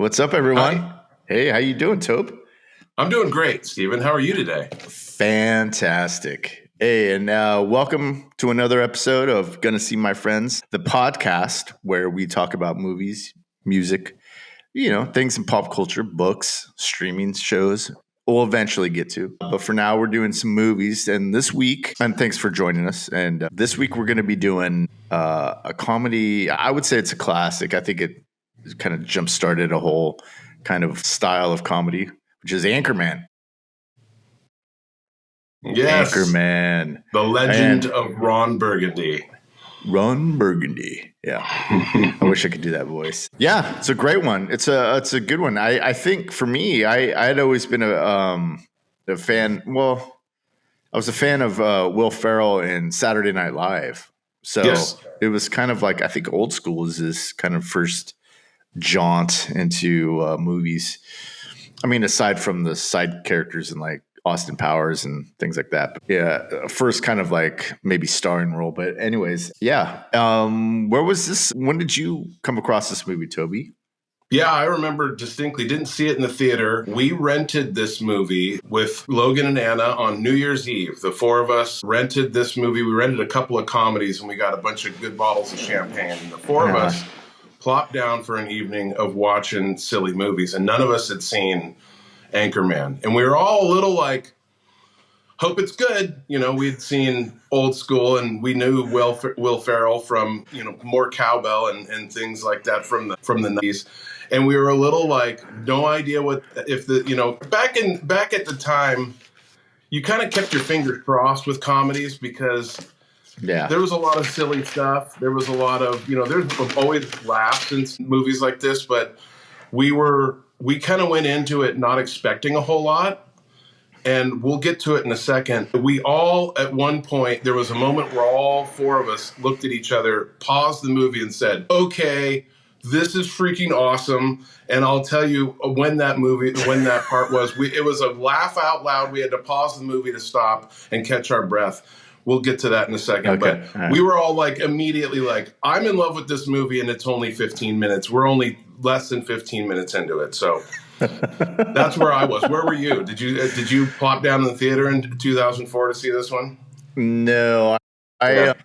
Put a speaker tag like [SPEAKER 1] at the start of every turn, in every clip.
[SPEAKER 1] What's up, everyone?
[SPEAKER 2] Hi.
[SPEAKER 1] Hey, how you doing, Toby?
[SPEAKER 2] I'm doing great, Stephen. How are you today?
[SPEAKER 1] Fantastic. Hey, and welcome to another episode of Gonna See My Friends, the podcast where we talk about movies, music, things in pop culture, books, streaming shows. We'll eventually get to. But for now, we're doing some movies. And this week, and thanks for joining us. And this week, we're going to be doing a comedy. I would say it's a classic. I think it kind of jump started a whole kind of style of comedy, which is Anchorman.
[SPEAKER 2] Yes.
[SPEAKER 1] Anchorman.
[SPEAKER 2] The Legend of Ron Burgundy.
[SPEAKER 1] Ron Burgundy. Yeah. I wish I could do that voice. Yeah, it's a great one. It's a good one. I think for me, I had always been a fan. Well, I was a fan of Will Ferrell in Saturday Night Live. So
[SPEAKER 2] Yes.
[SPEAKER 1] It was kind of like, I think Old School is this kind of first jaunt into movies. I mean, aside from the side characters and like Austin Powers and things like that. But yeah, first kind of like maybe starring role. But anyways, yeah. Where was this? When did you come across this movie, Toby?
[SPEAKER 2] Yeah, I remember distinctly. Didn't see it in the theater. We rented this movie with Logan and Anna on New Year's Eve. The four of us rented this movie. We rented a couple of comedies and we got a bunch of good bottles of champagne. And the four of us plopped down for an evening of watching silly movies. And none of us had seen Anchorman. And we were all a little like, hope it's good. We'd seen Old School and we knew Will Ferrell from, more cowbell and things like that from the 90s. And we were a little like, no idea back at the time, you kind of kept your fingers crossed with comedies because there was a lot of silly stuff. There was a lot of, there's always laughs in movies like this, but we kind of went into it not expecting a whole lot. And we'll get to it in a second. We all, at one point, there was a moment where all four of us looked at each other, paused the movie and said, okay, this is freaking awesome. And I'll tell you when that part was, it was a laugh out loud. We had to pause the movie to stop and catch our breath. We'll get to that in a second.
[SPEAKER 1] Okay.
[SPEAKER 2] But we were all like immediately like, I'm in love with this movie and it's only 15 minutes. We're only less than 15 minutes into it. So that's where I was. Where were you? Did you plop down in the theater in 2004 to see this one?
[SPEAKER 1] No, let's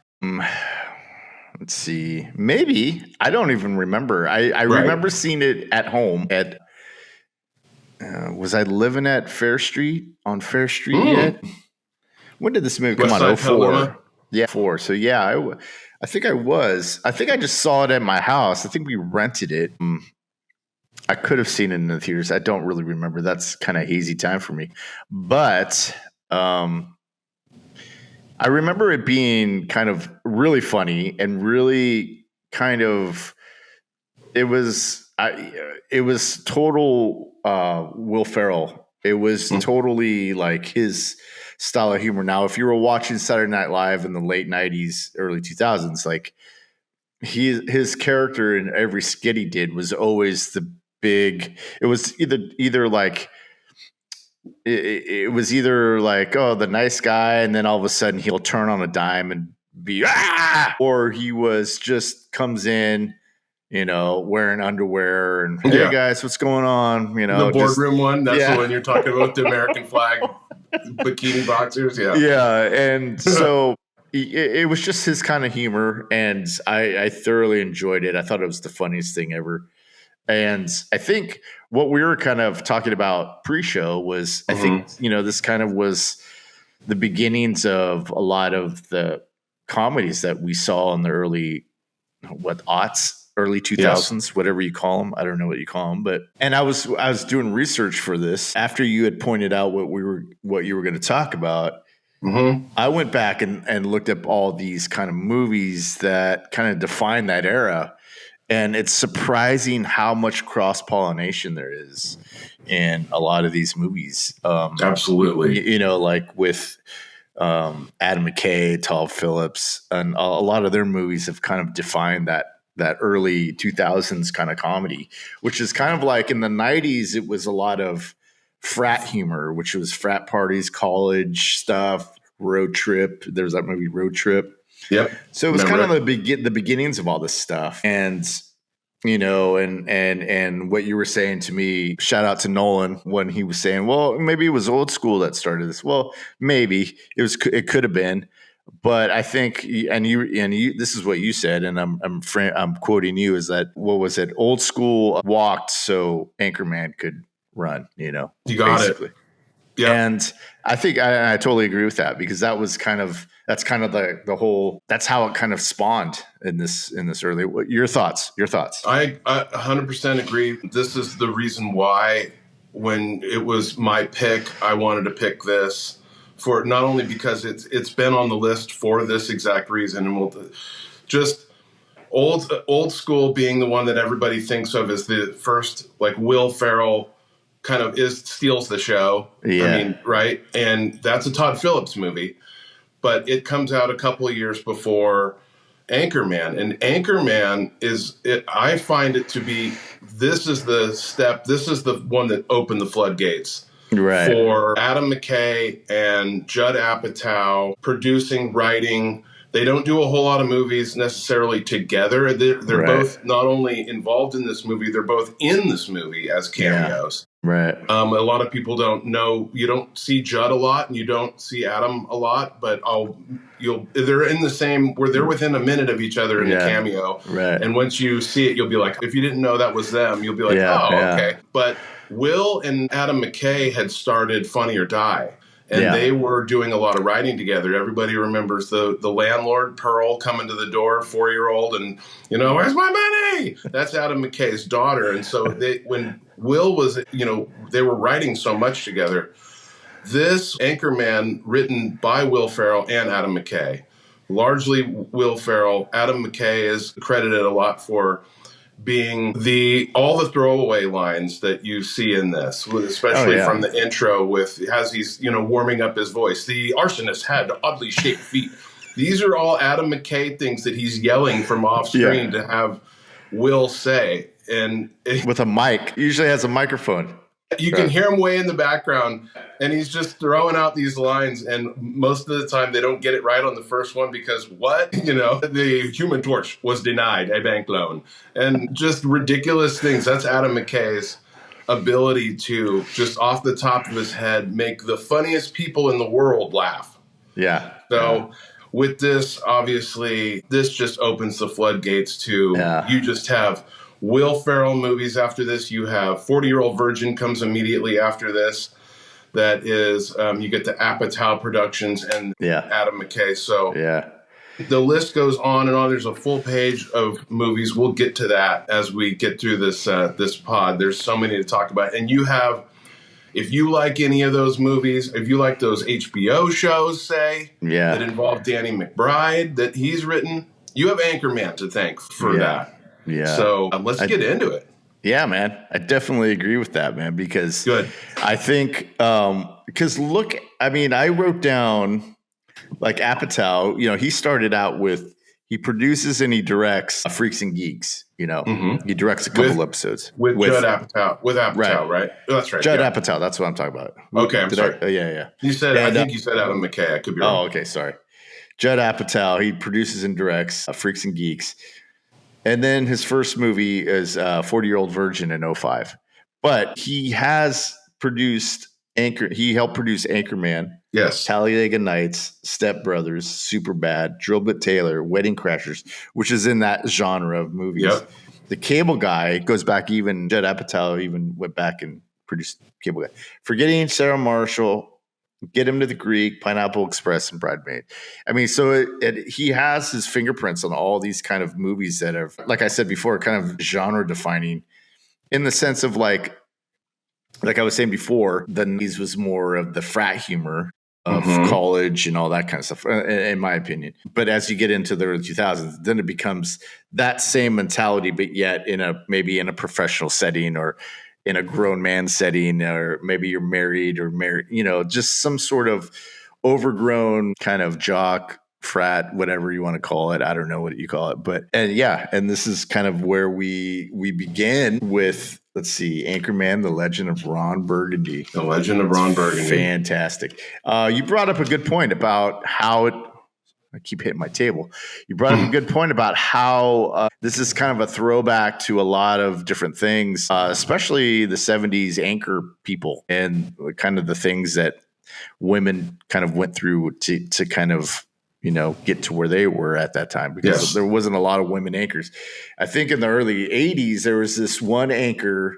[SPEAKER 1] see. Maybe. I don't even remember. I remember seeing it at home at was I living at Fair Street yet? When did this movie come out? 04. Yeah, 4. So yeah, I think I was. I think I just saw it at my house. I think we rented it. I could have seen it in the theaters. I don't really remember. That's kind of hazy time for me. But I remember it being kind of really funny and really kind of it was total Will Ferrell. It was totally like his style of humor. Now, if you were watching Saturday Night Live in the late 90s, early 2000s, like his character in every skit he did was always the big. It was either like it was either like, oh, the nice guy, and then all of a sudden he'll turn on a dime and be or he was just comes in, wearing underwear and hey guys, what's going on?
[SPEAKER 2] The boardroom one. That's the one you're talking about, the American flag bikini boxers.
[SPEAKER 1] Yeah. And so it was just his kind of humor, and I thoroughly enjoyed it. I thought it was the funniest thing ever. And I think what we were kind of talking about pre-show was, I think, this kind of was the beginnings of a lot of the comedies that we saw in the early 2000s, whatever you call them. I don't know what you call them, and I was doing research for this after you had pointed out what you were going to talk about. I went back and looked up all these kind of movies that kind of define that era. And it's surprising how much cross-pollination there is in a lot of these movies.
[SPEAKER 2] Absolutely.
[SPEAKER 1] Like with Adam McKay, Todd Phillips, and a lot of their movies have kind of defined that early 2000s kind of comedy, which is kind of like in the 90s, it was a lot of frat humor, which was frat parties, college stuff, road trip. There's that movie Road Trip.
[SPEAKER 2] Yep.
[SPEAKER 1] So it was kind of the beginnings of all this stuff. And and what you were saying to me, shout out to Nolan when he was saying, well, maybe it was old school that started this. Well, maybe it could have been, but I think, and you, this is what you said, and I'm quoting you, is that, what was it? Old school walked so Anchorman could run,
[SPEAKER 2] You got
[SPEAKER 1] basically.
[SPEAKER 2] it. Yeah.
[SPEAKER 1] And I think I totally agree with that, because that's kind of the whole, that's how it kind of spawned in this early. Your thoughts?
[SPEAKER 2] I 100% agree. This is the reason why, when it was my pick, I wanted to pick this, for not only because it's been on the list for this exact reason, and we'll just old school being the one that everybody thinks of as the first, like, Will Ferrell kind of steals the show.
[SPEAKER 1] Yeah.
[SPEAKER 2] I mean, right? And that's a Todd Phillips movie, but it comes out a couple of years before Anchorman. And Anchorman I find it to be, this is the one that opened the floodgates.
[SPEAKER 1] Right.
[SPEAKER 2] For Adam McKay and Judd Apatow producing, writing. They don't do a whole lot of movies necessarily together. They're
[SPEAKER 1] Right.
[SPEAKER 2] both not only involved in this movie, they're both in this movie as cameos.
[SPEAKER 1] Right.
[SPEAKER 2] A lot of people don't know. You don't see Judd a lot, and you don't see Adam a lot. But they're in the same. Where they're within a minute of each other in the cameo.
[SPEAKER 1] Right.
[SPEAKER 2] And once you see it, you'll be like, if you didn't know that was them, you'll be like, okay. But Will and Adam McKay had started Funny or Die. And they were doing a lot of writing together. Everybody remembers the landlord, Pearl, coming to the door, 4-year-old, and, where's my money? That's Adam McKay's daughter. And so when Will was, they were writing so much together. This Anchorman, written by Will Ferrell and Adam McKay, largely Will Ferrell. Adam McKay is credited a lot for being all the throwaway lines that you see in this, especially from the intro as he's, warming up his voice. The arsonist had oddly shaped feet. These are all Adam McKay things that he's yelling from off screen to have Will say. And
[SPEAKER 1] with a mic, usually has a microphone.
[SPEAKER 2] You can hear him way in the background, and he's just throwing out these lines, and most of the time they don't get it right on the first one because the Human Torch was denied a bank loan, and just ridiculous things. That's Adam McKay's ability to just off the top of his head make the funniest people in the world laugh.
[SPEAKER 1] Yeah.
[SPEAKER 2] So with this, obviously, this just opens the floodgates to you just have Will Ferrell movies after this. You have 40-Year-Old Virgin comes immediately after this. That is, you get the Apatow Productions and Adam McKay. So the list goes on and on. There's a full page of movies. We'll get to that as we get through this pod. There's so many to talk about. And you have, if you like any of those movies, if you like those HBO shows, that involve Danny McBride that he's written, you have Anchorman to thank for that.
[SPEAKER 1] Yeah.
[SPEAKER 2] So let's get into it.
[SPEAKER 1] Yeah, man. I definitely agree with that, man, because I think, I wrote down, like, Apatow, he started out he produces and he directs Freaks and Geeks, He directs a couple episodes.
[SPEAKER 2] With Judd Apatow. With Apatow, right? That's right.
[SPEAKER 1] Judd Apatow, that's what I'm talking about.
[SPEAKER 2] Okay, I'm sorry.
[SPEAKER 1] Yeah.
[SPEAKER 2] You said, I think you said Adam McKay. I could be wrong.
[SPEAKER 1] Oh, okay, sorry. Judd Apatow, he produces and directs Freaks and Geeks. And then his first movie is 40-Year-Old Virgin in 2005. But he has produced he helped produce Anchorman, Talladega Nights, Step Brothers, Superbad, Drillbit Taylor, Wedding Crashers, which is in that genre of movies.
[SPEAKER 2] Yep.
[SPEAKER 1] The Cable Guy goes back, even Judd Apatow even went back and produced Cable Guy. Forgetting Sarah Marshall, Get Him to the Greek, Pineapple Express, and Bridesmaid. So he has his fingerprints on all these kind of movies that are, like I said before, kind of genre defining, in the sense of like I was saying before, the 90s was more of the frat humor of college and all that kind of stuff, in my opinion. But as you get into the early 2000s, then it becomes that same mentality, but yet maybe in a professional setting or in a grown man setting, or maybe you're married just some sort of overgrown kind of jock, frat, whatever you want to call it. I don't know what you call it, but, and this is kind of where we begin with, let's see, Anchorman, The Legend of Ron Burgundy.
[SPEAKER 2] The Legend of Ron Burgundy.
[SPEAKER 1] Fantastic. You brought up a good point about how I keep hitting my table. You brought up a good point about how this is kind of a throwback to a lot of different things, especially the 70s anchor people and kind of the things that women kind of went through to kind of, get to where they were at that time, because there wasn't a lot of women anchors. I think in the early 80s, there was this one anchor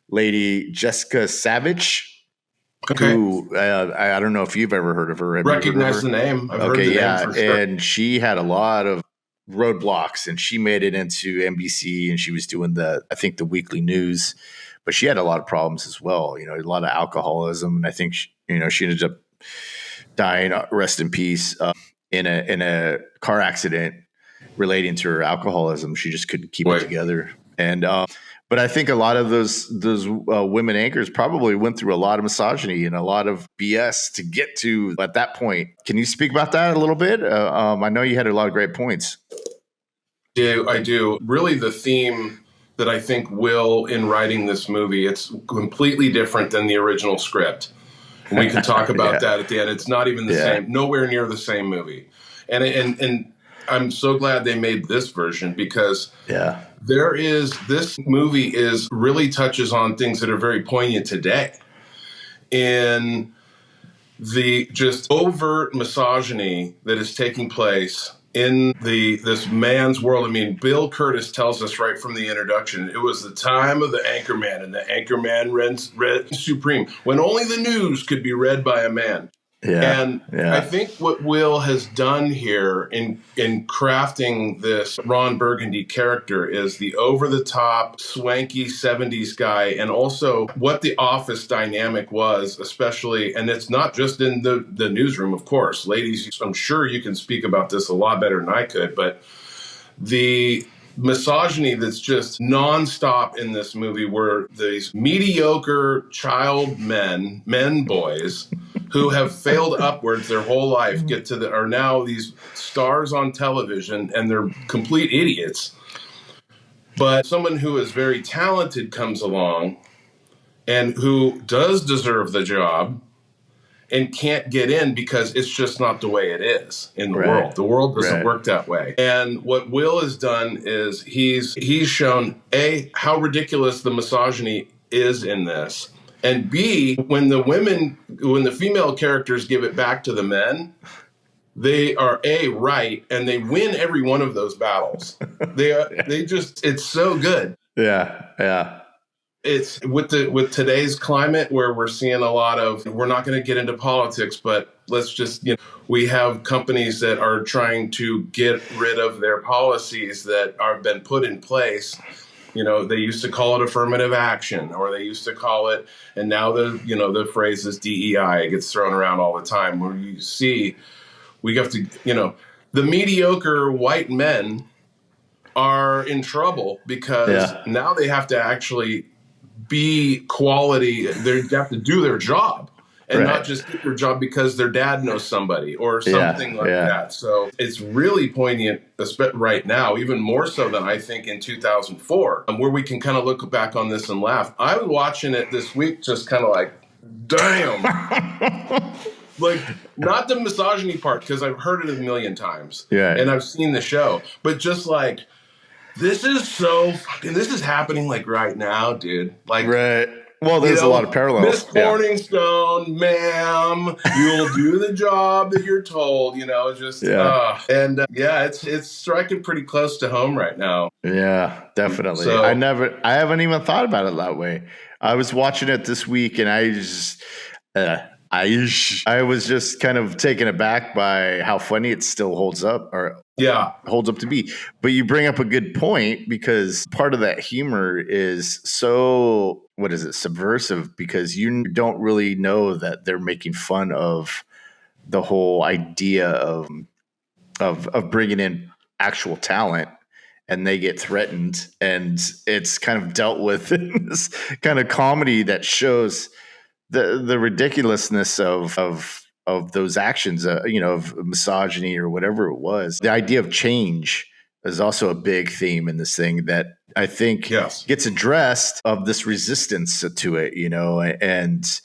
[SPEAKER 1] lady, Jessica Savage, who I don't know if you've ever heard of her.
[SPEAKER 2] Recognize the name. I've heard the name for sure.
[SPEAKER 1] And she had a lot of roadblocks, and she made it into NBC, and she was doing the weekly news, but she had a lot of problems as well. A lot of alcoholism, and I think she ended up dying, rest in peace, in a car accident relating to her alcoholism. She just couldn't keep it together, and but I think a lot of those women anchors probably went through a lot of misogyny and a lot of BS to get to at that point. Can you speak about that a little bit? I know you had a lot of great points.
[SPEAKER 2] I do. Really, the theme that I think Will, in writing this movie, it's completely different than the original script. And we can talk about that at the end. It's not even the same, nowhere near the same movie. And I'm so glad they made this version, because this movie really touches on things that are very poignant today. In the just overt misogyny that is taking place in this man's world. I mean, Bill Curtis tells us right from the introduction, it was the time of the Anchorman, and the Anchorman read supreme, when only the news could be read by a man. I think what Will has done here in crafting this Ron Burgundy character is the over-the-top, swanky 70s guy, and also what the office dynamic was, especially, and it's not just in the newsroom, of course. Ladies, I'm sure you can speak about this a lot better than I could, but the misogyny that's just nonstop in this movie, where these mediocre boys who have failed upwards their whole life are now these stars on television, and they're complete idiots. But someone who is very talented comes along and who does deserve the job and can't get in because it's just not the way it is in the world. The world doesn't work that way. And what Will has done is he's shown, A, how ridiculous the misogyny is in this, and B, when the female characters give it back to the men, they are right, and they win every one of those battles. It's so good.
[SPEAKER 1] Yeah.
[SPEAKER 2] It's with today's climate, where we're seeing a lot of, we're not going to get into politics, but let's just, we have companies that are trying to get rid of their policies that are been put in place. They used to call it affirmative action, or they used to call it, and now the phrase is DEI. It gets thrown around all the time, where you see we have to, the mediocre white men are in trouble because now they have to actually be quality. They have to do their job and not just get their job because their dad knows somebody or something like that. So it's really poignant right now, even more so than I think in 2004, where we can kind of look back on this and laugh. I was watching it this week, just kind of like, damn. Like, not the misogyny part, because I've heard it a million times and I've seen the show, but just like, this is happening like right now, dude. Like,
[SPEAKER 1] well, there's a lot of parallels.
[SPEAKER 2] Miss Corningstone, ma'am, you'll do the job that you're told. It's striking pretty close to home right now.
[SPEAKER 1] Yeah, definitely. So, I haven't even thought about it that way. I was watching it this week, and I was just kind of taken aback by how funny it still holds up, holds up to be. But you bring up a good point, because part of that humor is so, subversive, because you don't really know that they're making fun of the whole idea of bringing in actual talent, and they get threatened, and it's kind of dealt with in this kind of comedy that shows the ridiculousness of those actions, of misogyny or whatever it was. The idea of change is also a big theme in this thing that I think gets addressed, of this resistance to it, and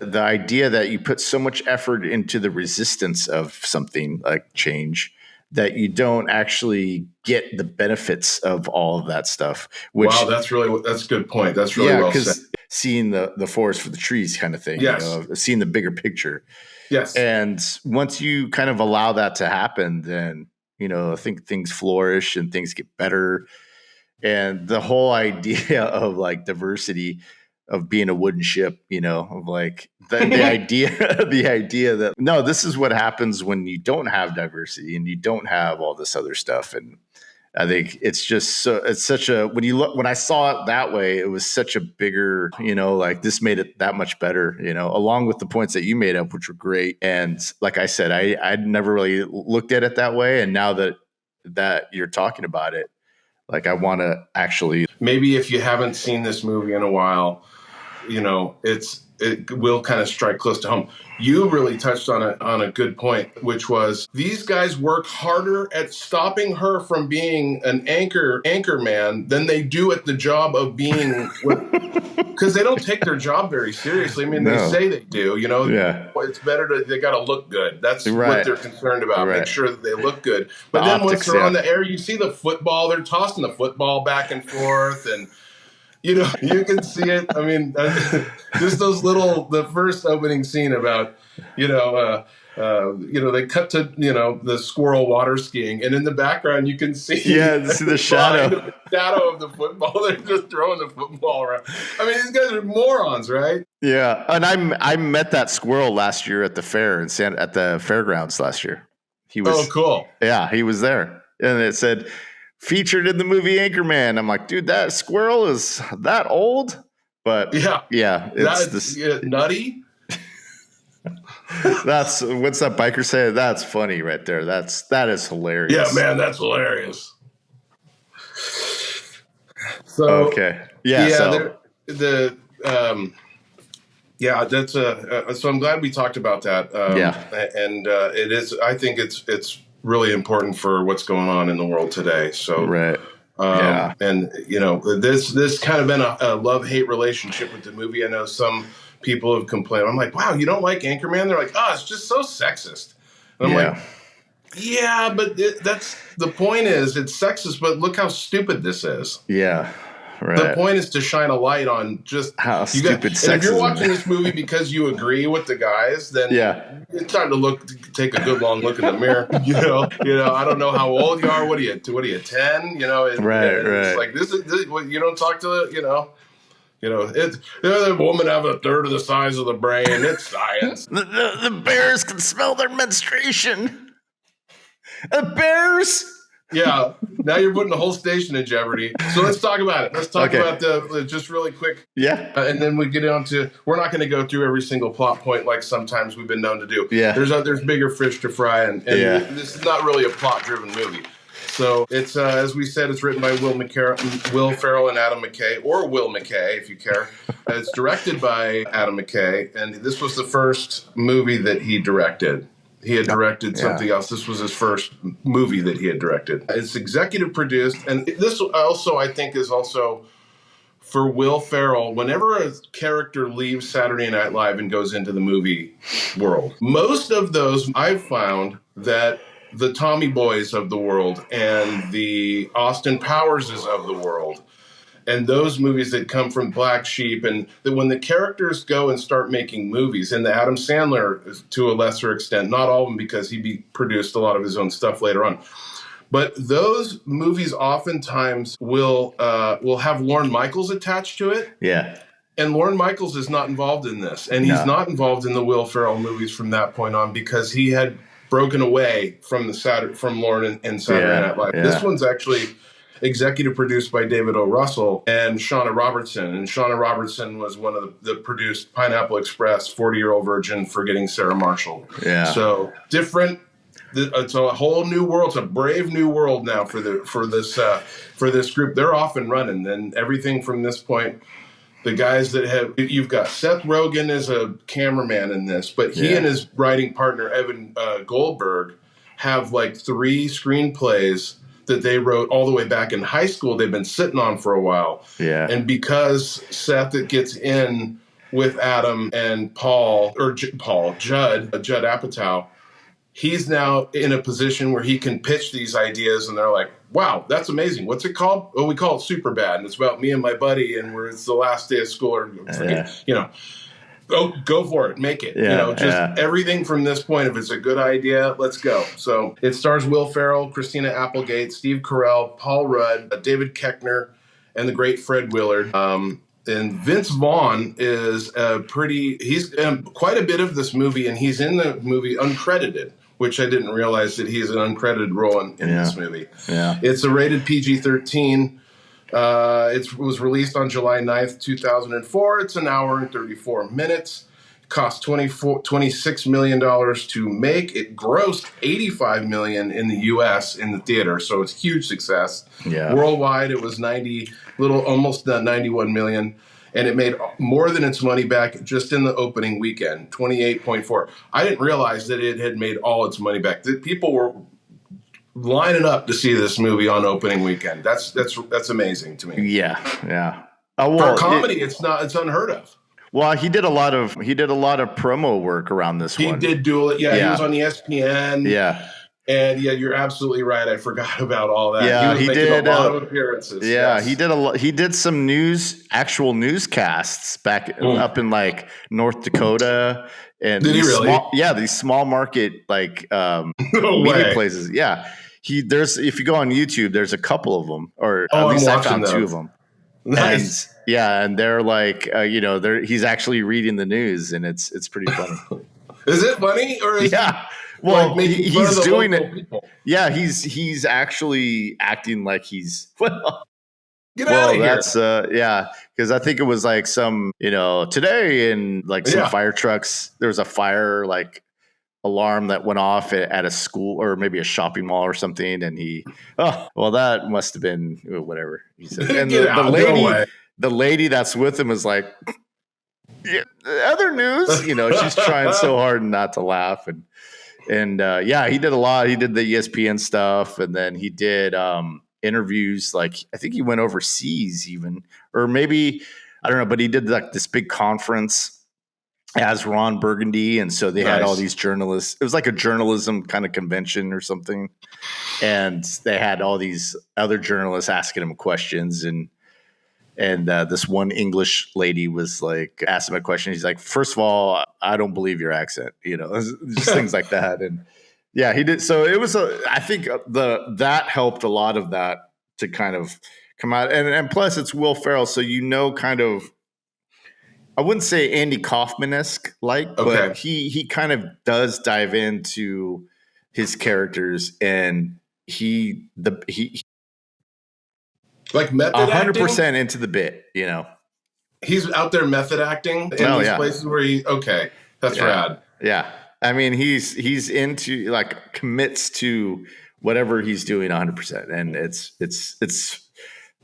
[SPEAKER 1] the idea that you put so much effort into the resistance of something like change that you don't actually get the benefits of all of that stuff. Which,
[SPEAKER 2] wow, that's a good point. That's really well said.
[SPEAKER 1] Seeing the forest for the trees kind of thing,
[SPEAKER 2] yes.
[SPEAKER 1] Seeing the bigger picture.
[SPEAKER 2] Yes.
[SPEAKER 1] And once you kind of allow that to happen, then, I think things flourish and things get better. And the whole idea of like diversity of being a wooden ship, of like the idea, the idea that no, this is what happens when you don't have diversity and you don't have all this other stuff. And I think it's just it's such a, when I saw it that way, it was such a bigger, like this made it that much better, along with the points that you made up, which were great. And like I said, I'd never really looked at it that way. And now that you're talking about it, like I want to actually.
[SPEAKER 2] Maybe if you haven't seen this movie in a while, it will kind of strike close to home. You really touched on a good point, which was these guys work harder at stopping her from being an anchorman than they do at the job of being, because they don't take their job very seriously. I mean, they say they do, It's better they got to look good. That's what they're concerned about. Make sure that they look good. But then once they're on the air, you see the football, they're tossing the football back and forth, and you can see it. I mean, just the first opening scene about, they cut to, the squirrel water skiing, and in the background you can see
[SPEAKER 1] the shadow
[SPEAKER 2] of the football. They're just throwing the football around. I mean, these guys are morons, right?
[SPEAKER 1] Yeah, and I met that squirrel last year at the fair at the fairgrounds last year. He was,
[SPEAKER 2] oh, cool.
[SPEAKER 1] Yeah, he was there, and it said, featured in the movie Anchorman. I'm like, dude, that squirrel is that old? But it's nutty. That's what's that biker say? That's funny right there. That is hilarious.
[SPEAKER 2] Yeah, man, that's hilarious. So
[SPEAKER 1] okay, yeah. So
[SPEAKER 2] that's so I'm glad we talked about that. And it is. I think it's really important for what's going on in the world today. So,
[SPEAKER 1] right.
[SPEAKER 2] And this kind of been a love-hate relationship with the movie. I know some people have complained. I'm like, wow, you don't like Anchorman? They're like, oh, it's just so sexist. And I'm like, yeah, but that's the point is it's sexist, but look how stupid this is.
[SPEAKER 1] Yeah. Right.
[SPEAKER 2] The point is to shine a light on just
[SPEAKER 1] how stupid sexism.
[SPEAKER 2] And if you're watching this movie because you agree with the guys, then it's time to take a good long look in the mirror. I don't know how old you are. What are you 10? It's like this is you don't talk to the woman have a third of the size of the brain. It's science.
[SPEAKER 1] The bears can smell their menstruation. The bears.
[SPEAKER 2] Yeah, now you're putting the whole station in jeopardy. So let's talk about it. Let's talk about just really quick.
[SPEAKER 1] Yeah.
[SPEAKER 2] And then we get on to, we're not going to go through every single plot point like sometimes we've been known to do.
[SPEAKER 1] Yeah.
[SPEAKER 2] There's bigger fish to fry, and this is not really a plot-driven movie. So it's, as we said, it's written by Will Ferrell and Adam McKay, or Will McKay, if you care. It's directed by Adam McKay, and this was the first movie that he directed. He had directed something else. This was his first movie that he had directed. It's executive produced. And this also, I think, is also for Will Ferrell. Whenever a character leaves Saturday Night Live and goes into the movie world, most of those I've found that the Tommy Boys of the world and the Austin Powerses of the world and those movies that come from Black Sheep, and that when the characters go and start making movies, and the Adam Sandler to a lesser extent, not all of them because he produced a lot of his own stuff later on, but those movies oftentimes will have Lorne Michaels attached to it.
[SPEAKER 1] Yeah.
[SPEAKER 2] And Lorne Michaels is not involved in this, and he's not involved in the Will Ferrell movies from that point on because he had broken away from Lorne and Saturday Night Live. Yeah. This one's actually executive produced by David O. Russell and Shauna Robertson. And Shauna Robertson was one of the produced Pineapple Express, 40-Year-Old Virgin, Forgetting Sarah Marshall. Yeah. So different. It's a whole new world. It's a brave new world now for this group. They're off and running. And everything from this point, the guys that you've got Seth Rogen as a cameraman in this, but he and his writing partner, Evan Goldberg, have like 3 screenplays that they wrote all the way back in high school. They've been sitting on for a while. Yeah. And because Seth gets in with Adam and Paul, or Judd Apatow. He's now in a position where he can pitch these ideas, and they're like, wow, that's amazing. What's it called? Well, we call it Superbad, and it's about me and my buddy, and it's the last day of school, or you know, go for it, make it. Everything from this point, if it's a good idea, let's go. So it stars Will Ferrell, Christina Applegate, Steve Carell, Paul Rudd, David Koechner, and the great Fred Willard. And Vince Vaughn is he's in quite a bit of this movie, and he's in the movie uncredited, which I didn't realize that he's an uncredited role in this movie. Yeah. It's a rated PG-13. It was released on July 9th, 2004. It's an hour and 34 minutes. It cost $26 million to make. It grossed $85 million in the U.S. in the theater, so it's a huge success. Yeah. Worldwide, it was almost 91 million. And it made more than its money back just in the opening weekend, 28.4. I didn't realize that it had made all its money back. That people were lining up to see this movie on opening weekend. That's amazing to me.
[SPEAKER 1] Yeah.
[SPEAKER 2] For a comedy, it's unheard of.
[SPEAKER 1] Well, he did a lot of promo work around this one.
[SPEAKER 2] He did do it. Yeah, he was on ESPN.
[SPEAKER 1] Yeah.
[SPEAKER 2] And you're absolutely right. I forgot about all that.
[SPEAKER 1] Yeah,
[SPEAKER 2] he did a lot of appearances.
[SPEAKER 1] Yeah, yes. He did some actual newscasts back up in like North Dakota, and
[SPEAKER 2] did he really?
[SPEAKER 1] These small market media places. Yeah, if you go on YouTube, there's a couple of them, or at least I found two of them.
[SPEAKER 2] Nice.
[SPEAKER 1] And they're like, he's actually reading the news, and it's pretty funny.
[SPEAKER 2] Is it funny or is
[SPEAKER 1] Well, he's doing it. People? Yeah, he's actually acting like he's
[SPEAKER 2] Get out of here.
[SPEAKER 1] That's because I think it was like some today in like some fire trucks. There was a fire like alarm that went off at a school or maybe a shopping mall or something, and that must have been whatever he said. And the lady that's with him is like, other news, she's trying so hard not to laugh and. And he did a lot. He did the ESPN stuff, and then he did interviews. Like I think he went overseas, even, or maybe I don't know. But he did like this big conference as Ron Burgundy, and so they had all these journalists. It was like a journalism kind of convention or something, and they had all these other journalists asking him questions, and this one English lady was like, asked him a question. He's like, first of all, I don't believe your accent, just things like that. And yeah, he did. So it was, I think that helped a lot of that to kind of come out. And plus it's Will Ferrell. So, kind of, I wouldn't say Andy Kaufman-esque but he kind of does dive into his characters, and he
[SPEAKER 2] like method
[SPEAKER 1] 100% into the bit,
[SPEAKER 2] He's out there method acting in these places where that's rad.
[SPEAKER 1] Yeah. I mean, he's into like commits to whatever he's doing 100%. And it's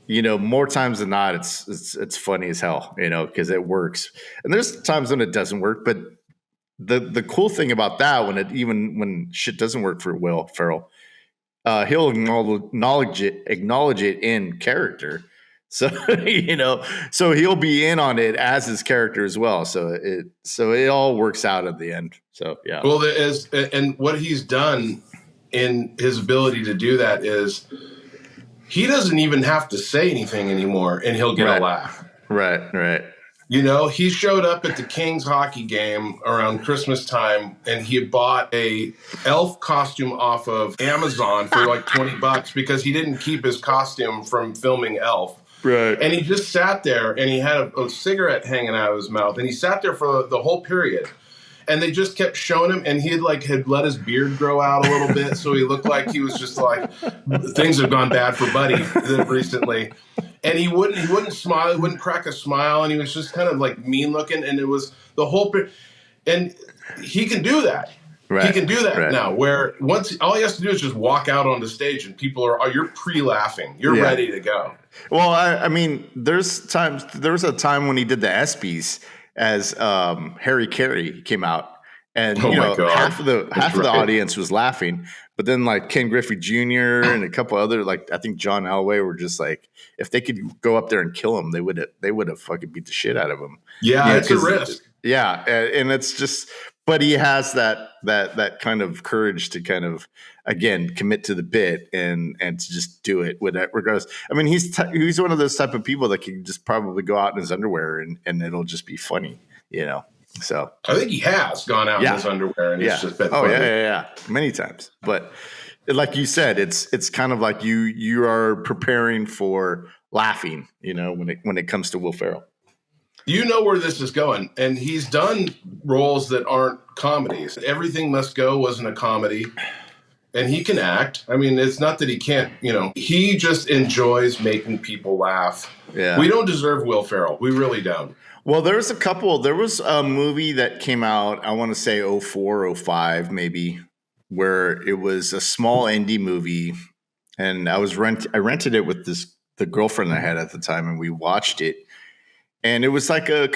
[SPEAKER 1] more times than not, it's funny as hell, because it works. And there's times when it doesn't work, but the cool thing about that, when shit doesn't work for Will Ferrell, he'll acknowledge it in character. So, so he'll be in on it as his character as well. So it all works out at the end. So, yeah.
[SPEAKER 2] Well, and what he's done in his ability to do that is he doesn't even have to say anything anymore, and he'll get a laugh.
[SPEAKER 1] Right.
[SPEAKER 2] He showed up at the Kings hockey game around Christmas time, and he bought a elf costume off of Amazon for like $20 because he didn't keep his costume from filming Elf.
[SPEAKER 1] Right.
[SPEAKER 2] And he just sat there, and he had a cigarette hanging out of his mouth, and he sat there for the whole period. And they just kept showing him, and he had let his beard grow out a little bit, so he looked like he was just like, things have gone bad for Buddy recently. And he wouldn't smile, he wouldn't crack a smile, and he was just kind of like mean looking, and it was the whole and he can do that. Right. He can do that now, where once all he has to do is just walk out on the stage, and people you're pre-laughing, you're ready to go.
[SPEAKER 1] Well, I mean, there was a time when he did the ESPYs as Harry Carey came out, And
[SPEAKER 2] Oh my God.
[SPEAKER 1] half of the
[SPEAKER 2] right.
[SPEAKER 1] audience was laughing, but then like Ken Griffey Jr. and a couple other, like I think John Elway, were just like, if they could go up there and kill him, they would have fucking beat the shit out of him.
[SPEAKER 2] Yeah, it's a risk.
[SPEAKER 1] Yeah, and it's just, but he has that kind of courage to kind of, again, commit to the bit and to just do it with that regardless. I mean, he's one of those type of people that can just probably go out in his underwear and it'll just be funny, So
[SPEAKER 2] I think he has gone out in his underwear and it's just been funny.
[SPEAKER 1] Yeah, many times. But like you said, it's kind of like you are preparing for laughing, when it comes to Will Ferrell.
[SPEAKER 2] You know where this is going, and he's done roles that aren't comedies. Everything Must Go wasn't a comedy, and he can act. I mean, it's not that he can't, he just enjoys making people laugh.
[SPEAKER 1] Yeah.
[SPEAKER 2] We don't deserve Will Ferrell. We really don't.
[SPEAKER 1] Well, there was a movie that came out, I want to say 04, 05 maybe, where it was a small indie movie, and I rented it with the girlfriend I had at the time, and we watched it. And it was like a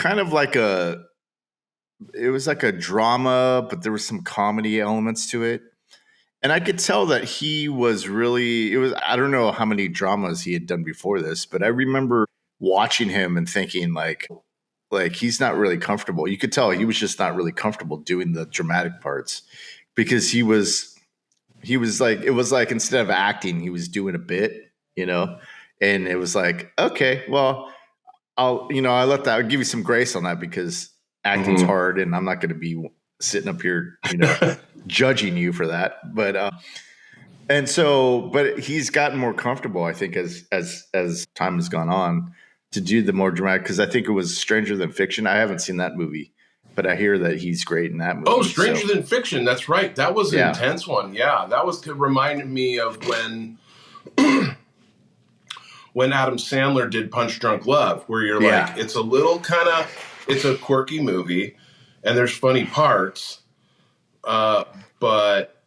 [SPEAKER 1] drama, but there was some comedy elements to it. And I could tell that he was I don't know how many dramas he had done before this, but I remember watching him and thinking like he's not really comfortable. You could tell he was just not really comfortable doing the dramatic parts, because he was like, it was like, instead of acting, he was doing a bit, and it was like, okay, well, I'll give you some grace on that, because acting's hard and I'm not going to be sitting up here, judging you for that. But, but he's gotten more comfortable, I think, as time has gone on, to do the more dramatic. Cause I think it was Stranger Than Fiction. I haven't seen that movie, but I hear that he's great in that movie.
[SPEAKER 2] Oh, Stranger Than Fiction. That's right. That was an intense one. Yeah. That reminded me of when Adam Sandler did Punch Drunk Love, where you're like, it's a little it's a quirky movie and there's funny parts, but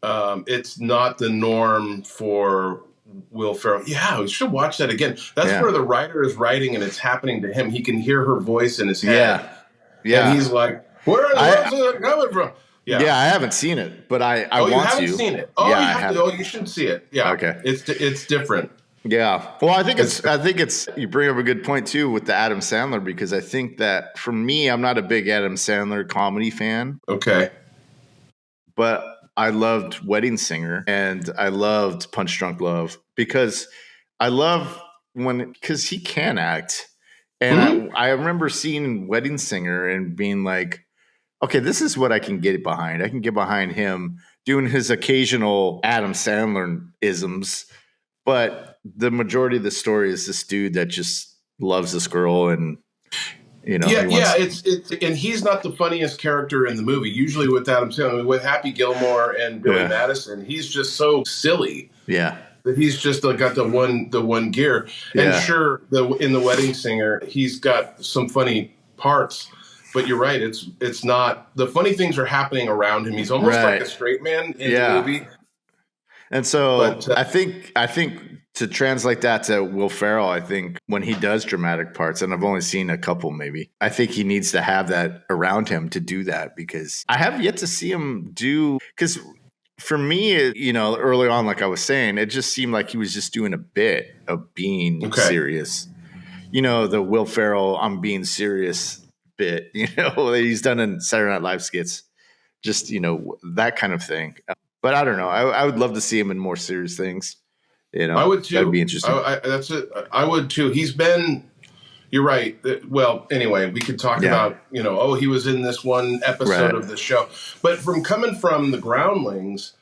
[SPEAKER 2] it's not the norm for Will Ferrell. Yeah, we should watch that again. That's where the writer is writing and it's happening to him. He can hear her voice in his head. Yeah. And he's like, where's it coming from? Yeah, I
[SPEAKER 1] haven't seen it, but I want to.
[SPEAKER 2] You haven't seen it? Oh, yeah, you should see it. Yeah.
[SPEAKER 1] Okay.
[SPEAKER 2] It's different.
[SPEAKER 1] Yeah. Well, I think it's you bring up a good point too with the Adam Sandler, because I think that for me, I'm not a big Adam Sandler comedy fan.
[SPEAKER 2] Okay.
[SPEAKER 1] But I loved Wedding Singer and I loved Punch Drunk Love, because I love because he can act. And I remember seeing Wedding Singer and being like, okay, this is what I can get behind. I can get behind him doing his occasional Adam Sandler isms, but the majority of the story is this dude that just loves this girl, and
[SPEAKER 2] it's and he's not the funniest character in the movie. Usually with Adam Sandler, with Happy Gilmore and Billy Madison, he's just so silly.
[SPEAKER 1] Yeah.
[SPEAKER 2] That he's just got the one gear. And sure, in the Wedding Singer, he's got some funny parts. But you're right. It's not, the funny things are happening around him. He's almost like a straight man in the movie.
[SPEAKER 1] And so I think to translate that to Will Ferrell, I think when he does dramatic parts, and I've only seen a couple maybe, I think he needs to have that around him to do that, because I have yet to see him do, because for me, early on, like I was saying, it just seemed like he was just doing a bit of being serious. The Will Ferrell, I'm being serious bit, that he's done in Saturday Night Live skits, just, that kind of thing. But I don't know. I would love to see him in more serious things.
[SPEAKER 2] I would too.
[SPEAKER 1] That'd be interesting.
[SPEAKER 2] That's it. I would too. He's been, you're right. Well, anyway, we could talk about, he was in this one episode of the show. But coming from the Groundlings,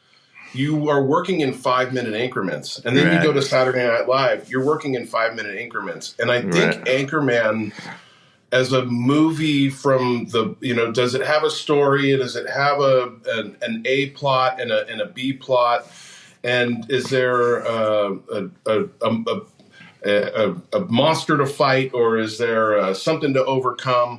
[SPEAKER 2] you are working in 5-minute increments. And then you go to Saturday Night Live, you're working in 5-minute increments. And I think Anchorman, as a movie from the, does it have a story? Does it have an A plot and a B plot? And is there a monster to fight, or is there something to overcome?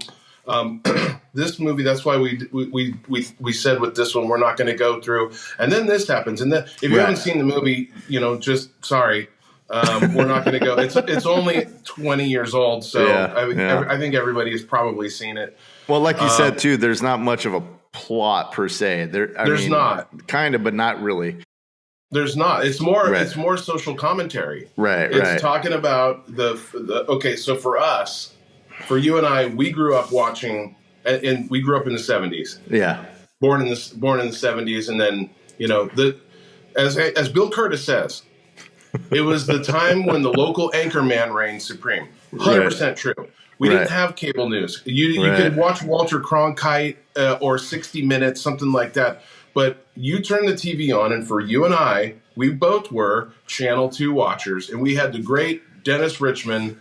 [SPEAKER 2] This movie, that's why we said with this one, we're not going to go through. And then this happens. And then if you haven't seen the movie, just sorry. We're not going to go. It's only 20 years old, so I think everybody has probably seen it.
[SPEAKER 1] Well, like you said too, there's not much of plot per se.
[SPEAKER 2] There's not.
[SPEAKER 1] Kind of, but not really.
[SPEAKER 2] There's not. It's more social commentary.
[SPEAKER 1] Right.
[SPEAKER 2] It's talking about okay, so for us, for you and I, we grew up watching, and we grew up in the 70s.
[SPEAKER 1] Yeah.
[SPEAKER 2] Born in the 70s, and then, as Bill Curtis says, it was the time when the local Anchorman reigned supreme. 100% true. We didn't have cable news. You could watch Walter Cronkite or 60 Minutes, something like that. But you turn the TV on, and for you and I, we both were Channel 2 watchers. And we had the great Dennis Richmond,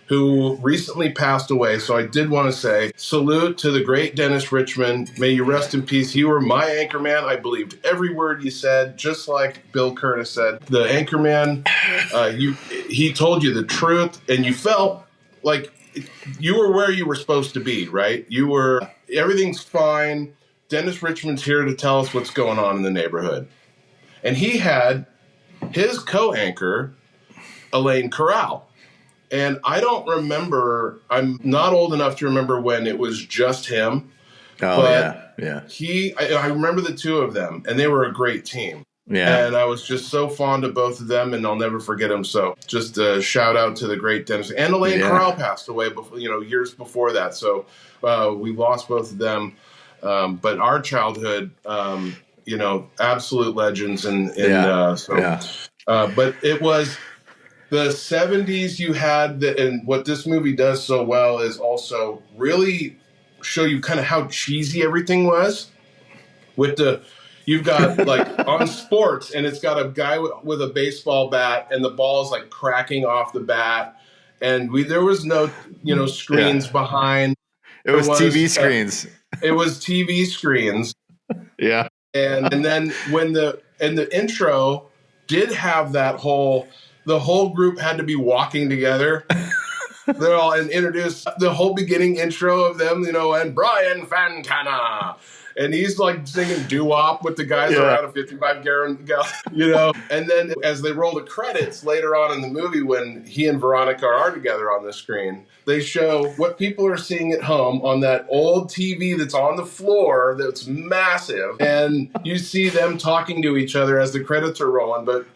[SPEAKER 2] who recently passed away. So I did want to say salute to the great Dennis Richmond. May you rest in peace. You were my Anchorman. I believed every word you said, just like Bill Curtis said. The Anchorman, he told you the truth, and you felt like you were where you were supposed to be, right? Everything's fine. Dennis Richmond's here to tell us what's going on in the neighborhood. And he had his co-anchor, Elaine Corral. And I don't remember, I'm not old enough to remember when it was just him.
[SPEAKER 1] Oh,
[SPEAKER 2] but
[SPEAKER 1] yeah.
[SPEAKER 2] I remember the two of them, and they were a great team.
[SPEAKER 1] Yeah.
[SPEAKER 2] And I was just so fond of both of them, and I'll never forget them. So just a shout out to the great Dennis. And Elaine Corral passed away before, years before that. So we lost both of them. But our childhood, absolute legends. But it was the 70s you had, and what this movie does so well is also really show you kind of how cheesy everything was. You've got like on sports, and it's got a guy with a baseball bat, and the ball's like cracking off the bat, and there was no screens behind.
[SPEAKER 1] It was TV screens.
[SPEAKER 2] It was TV screens.
[SPEAKER 1] Yeah.
[SPEAKER 2] And then when the intro did have the whole group had to be walking together. They're all introduced the whole beginning intro of them, and Brian Fantana. And he's like singing doo-wop with the guys around a 55 gallon, And then as they roll the credits later on in the movie, when he and Veronica are together on the screen, they show what people are seeing at home on that old TV that's on the floor that's massive. And you see them talking to each other as the credits are rolling. But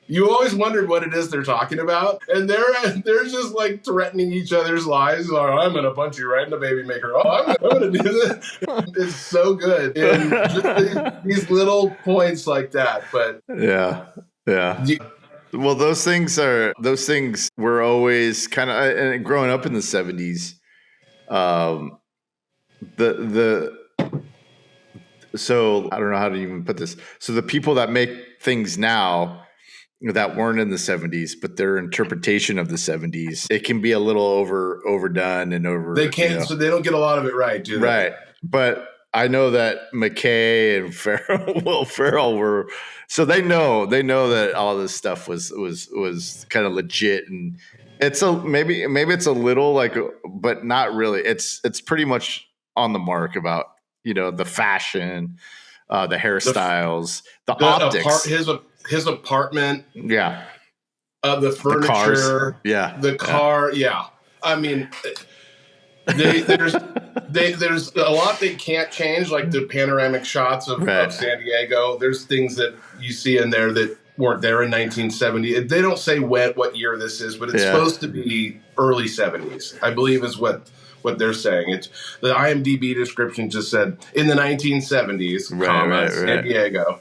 [SPEAKER 2] you always wondered what it is they're talking about. And they're just like threatening each other's lives. Like, I'm going to punch you right in the baby maker. Oh, I'm going to do this. It's so good. And just these little points like that. But
[SPEAKER 1] yeah. Well, those things were always kind of, and growing up in the 70s, so I don't know how to even put this. So the people that make things now that weren't in the 70s, but their interpretation of the 70s, it can be a little overdone and over.
[SPEAKER 2] They can't, so they don't get a lot of it right, do they?
[SPEAKER 1] Right. But I know that McKay and Ferrell were, so they know that all this stuff was kind of legit, and it's maybe it's a little like, but not really. It's pretty much on the mark about the fashion, the hairstyles, the optics,
[SPEAKER 2] his apartment,
[SPEAKER 1] the
[SPEAKER 2] furniture,
[SPEAKER 1] the cars.
[SPEAKER 2] The car, I mean, there's a lot they can't change, like the panoramic shots of San Diego. There's things that you see in there that weren't there in 1970. They don't say what year this is, but it's supposed to be early 70s, I believe, is what they're saying. It's the IMDb description just said in the 1970s, San Diego.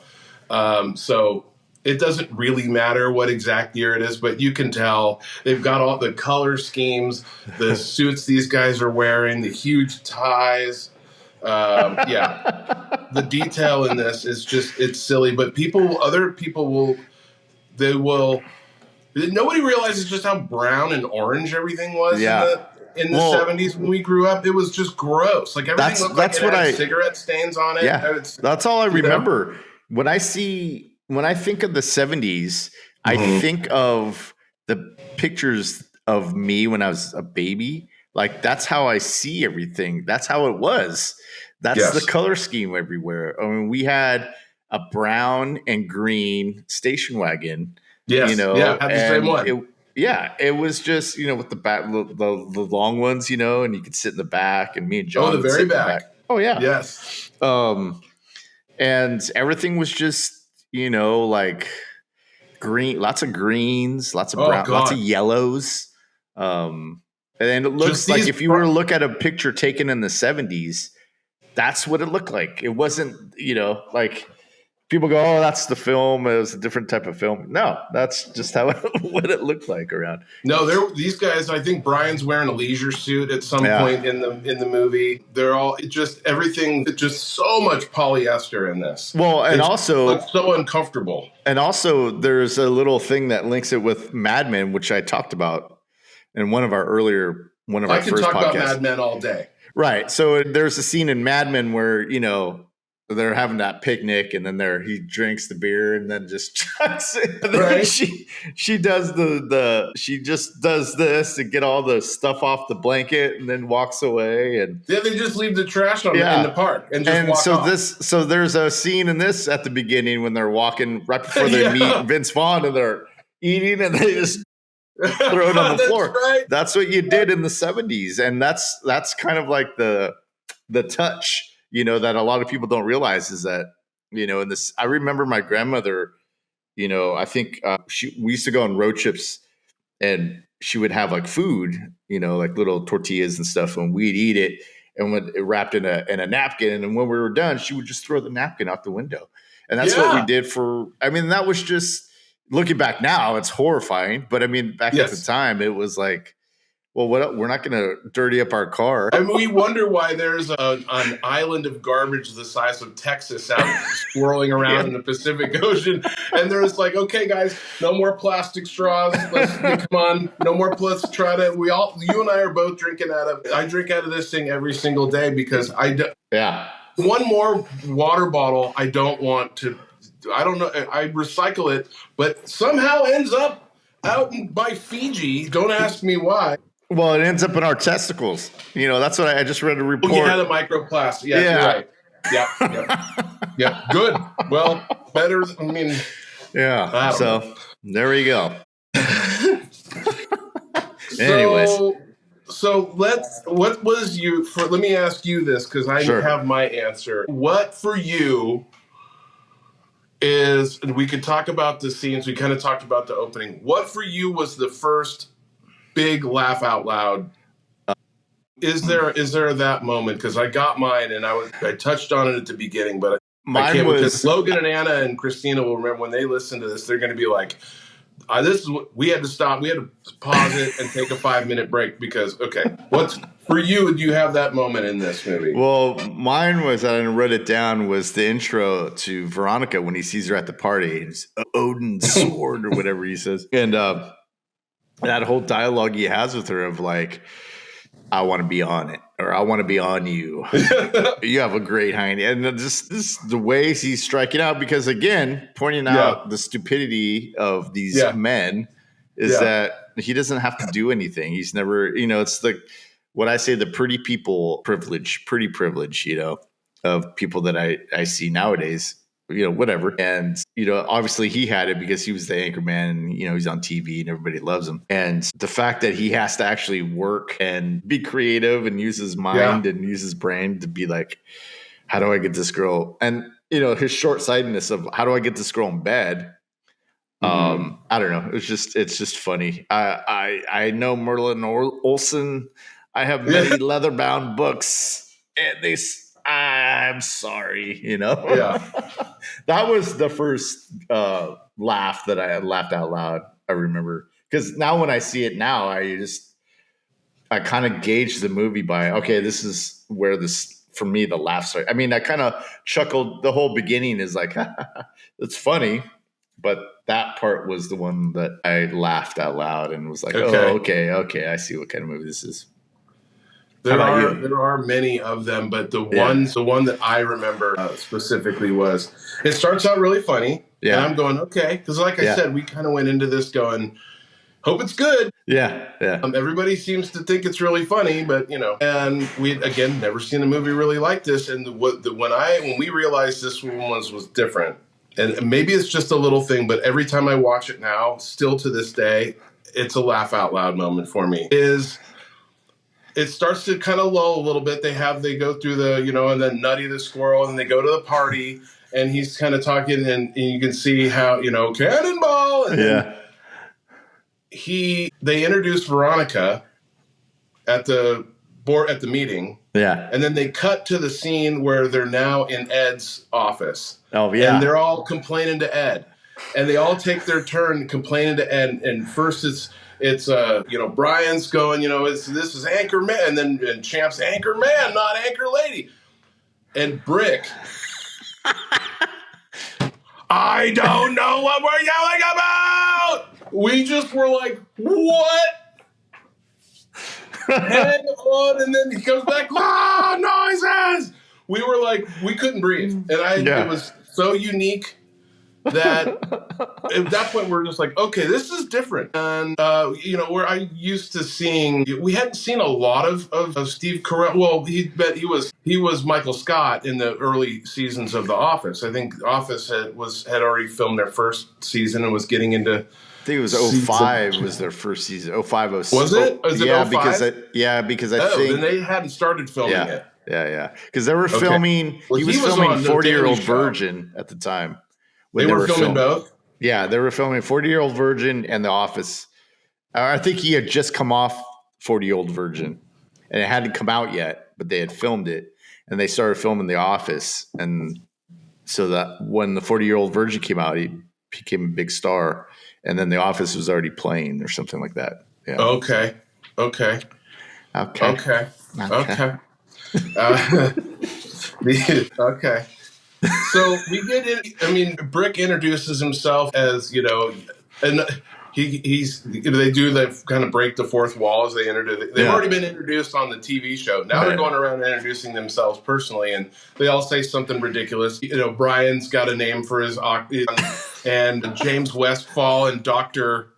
[SPEAKER 2] So it doesn't really matter what exact year it is, but you can tell they've got all the color schemes, the suits these guys are wearing, the huge ties. The detail in this is it's silly, but other people nobody realizes just how brown and orange everything was in the 70s when we grew up. It was just gross. Like everything looked like it had cigarette stains on it.
[SPEAKER 1] Yeah, that's all I remember. When I think of the 70s, I think of the pictures of me when I was a baby. Like that's how I see everything. That's how it was. That's the color scheme everywhere. I mean, we had a brown and green station wagon.
[SPEAKER 2] Yes, had the same one.
[SPEAKER 1] It was just with the back, the long ones, and you could sit in the back, and me and John.
[SPEAKER 2] Oh, the very back.
[SPEAKER 1] Oh yeah.
[SPEAKER 2] Yes.
[SPEAKER 1] And everything was just, you know, like green, lots of greens, lots of
[SPEAKER 2] Oh
[SPEAKER 1] brown, lots of
[SPEAKER 2] God.
[SPEAKER 1] yellows. And then it
[SPEAKER 2] Just
[SPEAKER 1] looks like
[SPEAKER 2] these.
[SPEAKER 1] if you were to look at a picture taken in the 70s, that's what it looked like. It wasn't, you know, like people go, oh, that's the film. It was a different type of film. No, that's just how what it looked like around.
[SPEAKER 2] No, these guys. I think Brian's wearing a leisure suit at some
[SPEAKER 1] Yeah.
[SPEAKER 2] point in the movie. They're all just everything. Just so much polyester in this.
[SPEAKER 1] Well, and
[SPEAKER 2] It
[SPEAKER 1] also
[SPEAKER 2] looks so uncomfortable.
[SPEAKER 1] And also, there's a little thing that links it with Mad Men, which I talked about in one of our
[SPEAKER 2] I could
[SPEAKER 1] first
[SPEAKER 2] talk about
[SPEAKER 1] podcasts.
[SPEAKER 2] Mad Men all day.
[SPEAKER 1] Right. So there's a scene in Mad Men where, you know, they're having that picnic and then he drinks the beer and then just chucks it. And then
[SPEAKER 2] Right.
[SPEAKER 1] she does she just does this to get all the stuff off the blanket and then walks away. And
[SPEAKER 2] Yeah, they just leave the trash in the park and just walk off.
[SPEAKER 1] So there's a scene in this at the beginning when they're walking right before they meet Vince Vaughn and they're eating and they just throw it on the floor.
[SPEAKER 2] Right.
[SPEAKER 1] That's what you did in the 70s. And that's kind of like the touch, you know, that a lot of people don't realize is that, you know, in this, I remember my grandmother, you know, I think we used to go on road trips and she would have like food, you know, like little tortillas and stuff, and we'd eat it and when it wrapped in a napkin. And when we were done, she would just throw the napkin out the window. And that's what we did that was just, looking back now, it's horrifying. But I mean, back at the time, it was like, well, we're not going to dirty up our car.
[SPEAKER 2] I mean, we wonder why there's an island of garbage the size of Texas out swirling around in the Pacific Ocean. And there's like, okay, guys, no more plastic straws. Come on, no more. Let's try to. You and I are both drinking I drink out of this thing every single day because one more water bottle I don't want to. I don't know. I recycle it, but somehow ends up out by Fiji. Don't ask me why.
[SPEAKER 1] Well, it ends up in our testicles. You know, that's what I just read a report.
[SPEAKER 2] Oh, yeah, the microplastic. Yeah, you're right. Yeah. Good. Well, better. I mean,
[SPEAKER 1] yeah. So there we go. Anyways.
[SPEAKER 2] So let me ask you this because I have my answer. What for you is, and we could talk about the scenes. We kind of talked about the opening. What for you was the first big laugh out loud? Is there that moment? Because I got mine and I touched on it at the beginning, but mine was because Logan and Anna and Christina will remember when they listen to this, they're going to be like, "This is what we had to stop. We had to pause it and take a 5-minute break because what's for you? Do you have that moment in this movie?"
[SPEAKER 1] Well, mine was, I wrote it down, was the intro to Veronica when he sees her at the party. It's Odin's sword or whatever he says, and that whole dialogue he has with her of like, I want to be on it, or I want to be on you. You have a great hiney. And just the ways he's striking out, because again, pointing out the stupidity of these men is that he doesn't have to do anything. He's never, you know, it's like what I say, the pretty privilege, you know, of people that I see nowadays. You know, whatever. And, you know, obviously he had it because he was the Anchorman and, you know, he's on TV and everybody loves him. And the fact that he has to actually work and be creative and use his mind and use his brain to be like, how do I get this girl? And, you know, his short-sightedness of how do I get this girl in bed? I don't know. It's just funny. I know Merlin Olsen. I have many leather-bound books and I'm sorry, you know?
[SPEAKER 2] Yeah.
[SPEAKER 1] That was the first laugh that I had laughed out loud. I remember, because now when I see it now, I kind of gauge the movie by, okay, this is where for me, the laughs start. I mean, I kind of chuckled. The whole beginning is like, it's funny, but that part was the one that I laughed out loud and was like, okay, I see what kind of movie this is.
[SPEAKER 2] There are many of them, but the one that I remember specifically was, it starts out really funny, and I'm going, okay, because like I said, we kind of went into this going, hope it's good. Yeah. Everybody seems to think it's really funny, but you know, and we again never seen a movie really like this, and when we realized this one was different, and maybe it's just a little thing, but every time I watch it now, still to this day, it's a laugh out loud moment for me. it starts to kind of lull a little bit. They go through the, and then Nutty the squirrel, and they go to the party, and he's kind of talking, and you can see how, cannonball. And then they introduce Veronica at the meeting.
[SPEAKER 1] Yeah.
[SPEAKER 2] And then they cut to the scene where they're now in Ed's office.
[SPEAKER 1] Oh, yeah.
[SPEAKER 2] And they're all complaining to Ed. And they all take their turn complaining to Ed. And first it's Brian's going, this is Anchorman. And then Champ's Anchorman, not Anchor Lady. And Brick, I don't know what we're yelling about. We just were like, what? Hang on, and then he comes back, noises! We were like, we couldn't breathe. And it was so unique that at that point we're just like, okay, this is different. And, where I used to seeing, we hadn't seen a lot of Steve Carell. Well, he was Michael Scott in the early seasons of The Office. I think The Office had already filmed their first season and was getting into...
[SPEAKER 1] I think it was 05 was their first season. 05, 06.
[SPEAKER 2] Was it? Was it 05?
[SPEAKER 1] Because I think...
[SPEAKER 2] then they hadn't started filming it.
[SPEAKER 1] Yeah. Because they were filming...
[SPEAKER 2] Well,
[SPEAKER 1] he was filming 40-Year-Old Virgin at the time.
[SPEAKER 2] They were filming both?
[SPEAKER 1] Yeah, they were filming 40-Year-Old Virgin and The Office. I think he had just come off 40-Year-Old Virgin. And it hadn't come out yet, but they had filmed it. And they started filming The Office. And so that when the 40-Year-Old Virgin came out, he became a big star. And then The Office was already playing or something like that. Yeah.
[SPEAKER 2] Okay. Okay. So we get in. I mean, Brick introduces himself as, and they do the kind of break the fourth wall as they enter. They've already been introduced on the TV show. Now they're going around and introducing themselves personally, and they all say something ridiculous. Brian's got a name for his and James Westfall and Dr.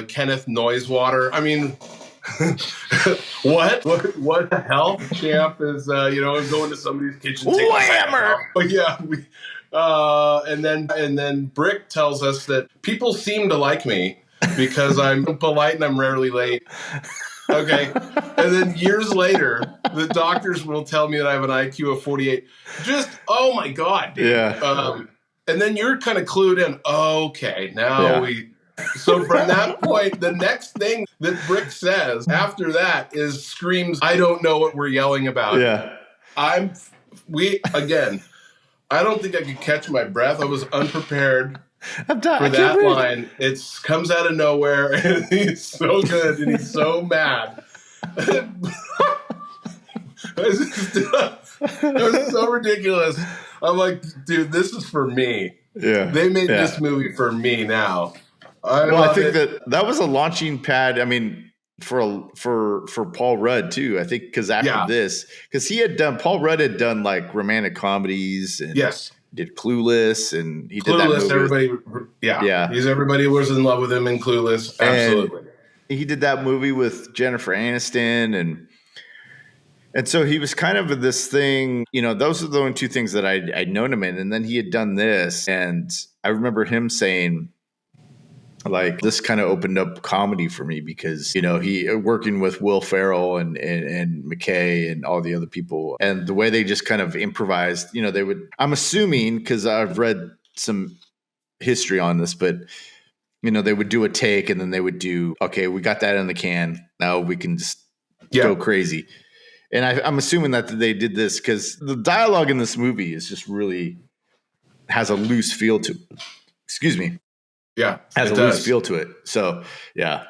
[SPEAKER 2] Kenneth Noisewater. I mean, what the hell? Champ is going to somebody's kitchen.
[SPEAKER 1] Whammer!
[SPEAKER 2] But yeah, and then Brick tells us that people seem to like me because I'm polite and I'm rarely late. Okay. And then years later, the doctors will tell me that I have an IQ of 48. Just, oh my God, dude.
[SPEAKER 1] Yeah.
[SPEAKER 2] And then you're kind of clued in. Okay, now so from that point, the next thing that Brick says after that screams, I don't know what we're yelling about.
[SPEAKER 1] Yeah.
[SPEAKER 2] I don't think I could catch my breath. I was unprepared for that line. It comes out of nowhere, and he's so good, and he's so mad. It was so ridiculous. I'm like, dude, this is for me.
[SPEAKER 1] Yeah.
[SPEAKER 2] They made this movie for me now.
[SPEAKER 1] I think that was a launching pad. I mean, for Paul Rudd too. I think because after this, because Paul Rudd had done like romantic comedies and did Clueless, and he did that movie. Everybody was in love with him in Clueless. Absolutely. And he did that movie with Jennifer Aniston, and so he was kind of this thing, those are the only two things that I'd known him in. And then he had done this. And I remember him saying, like, this kind of opened up comedy for me because, he working with Will Ferrell and McKay and all the other people, and the way they just kind of improvised, they would, I'm assuming, because I've read some history on this, but, they would do a take and then they would do, okay, we got that in the can. Now we can just go crazy. And I'm assuming that they did this because the dialogue in this movie is just really has a loose feel to it. Excuse me.
[SPEAKER 2] Yeah.
[SPEAKER 1] Has a loose feel to it. So, yeah.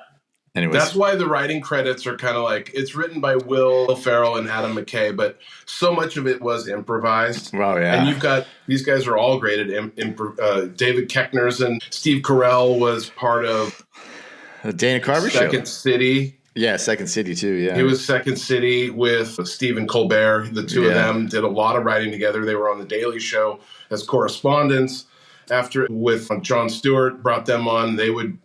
[SPEAKER 1] Anyways.
[SPEAKER 2] That's why the writing credits are kind of like, it's written by Will Ferrell and Adam McKay, but so much of it was improvised.
[SPEAKER 1] Wow, yeah.
[SPEAKER 2] And you've got, these guys are all great at David Koechner's, and Steve Carell was part of
[SPEAKER 1] the Dana Carvey show.
[SPEAKER 2] Second City.
[SPEAKER 1] Yeah, Second City too, yeah.
[SPEAKER 2] He was Second City with Stephen Colbert. The two of them did a lot of writing together. They were on The Daily Show as correspondents. After, with Jon Stewart, brought them on. They would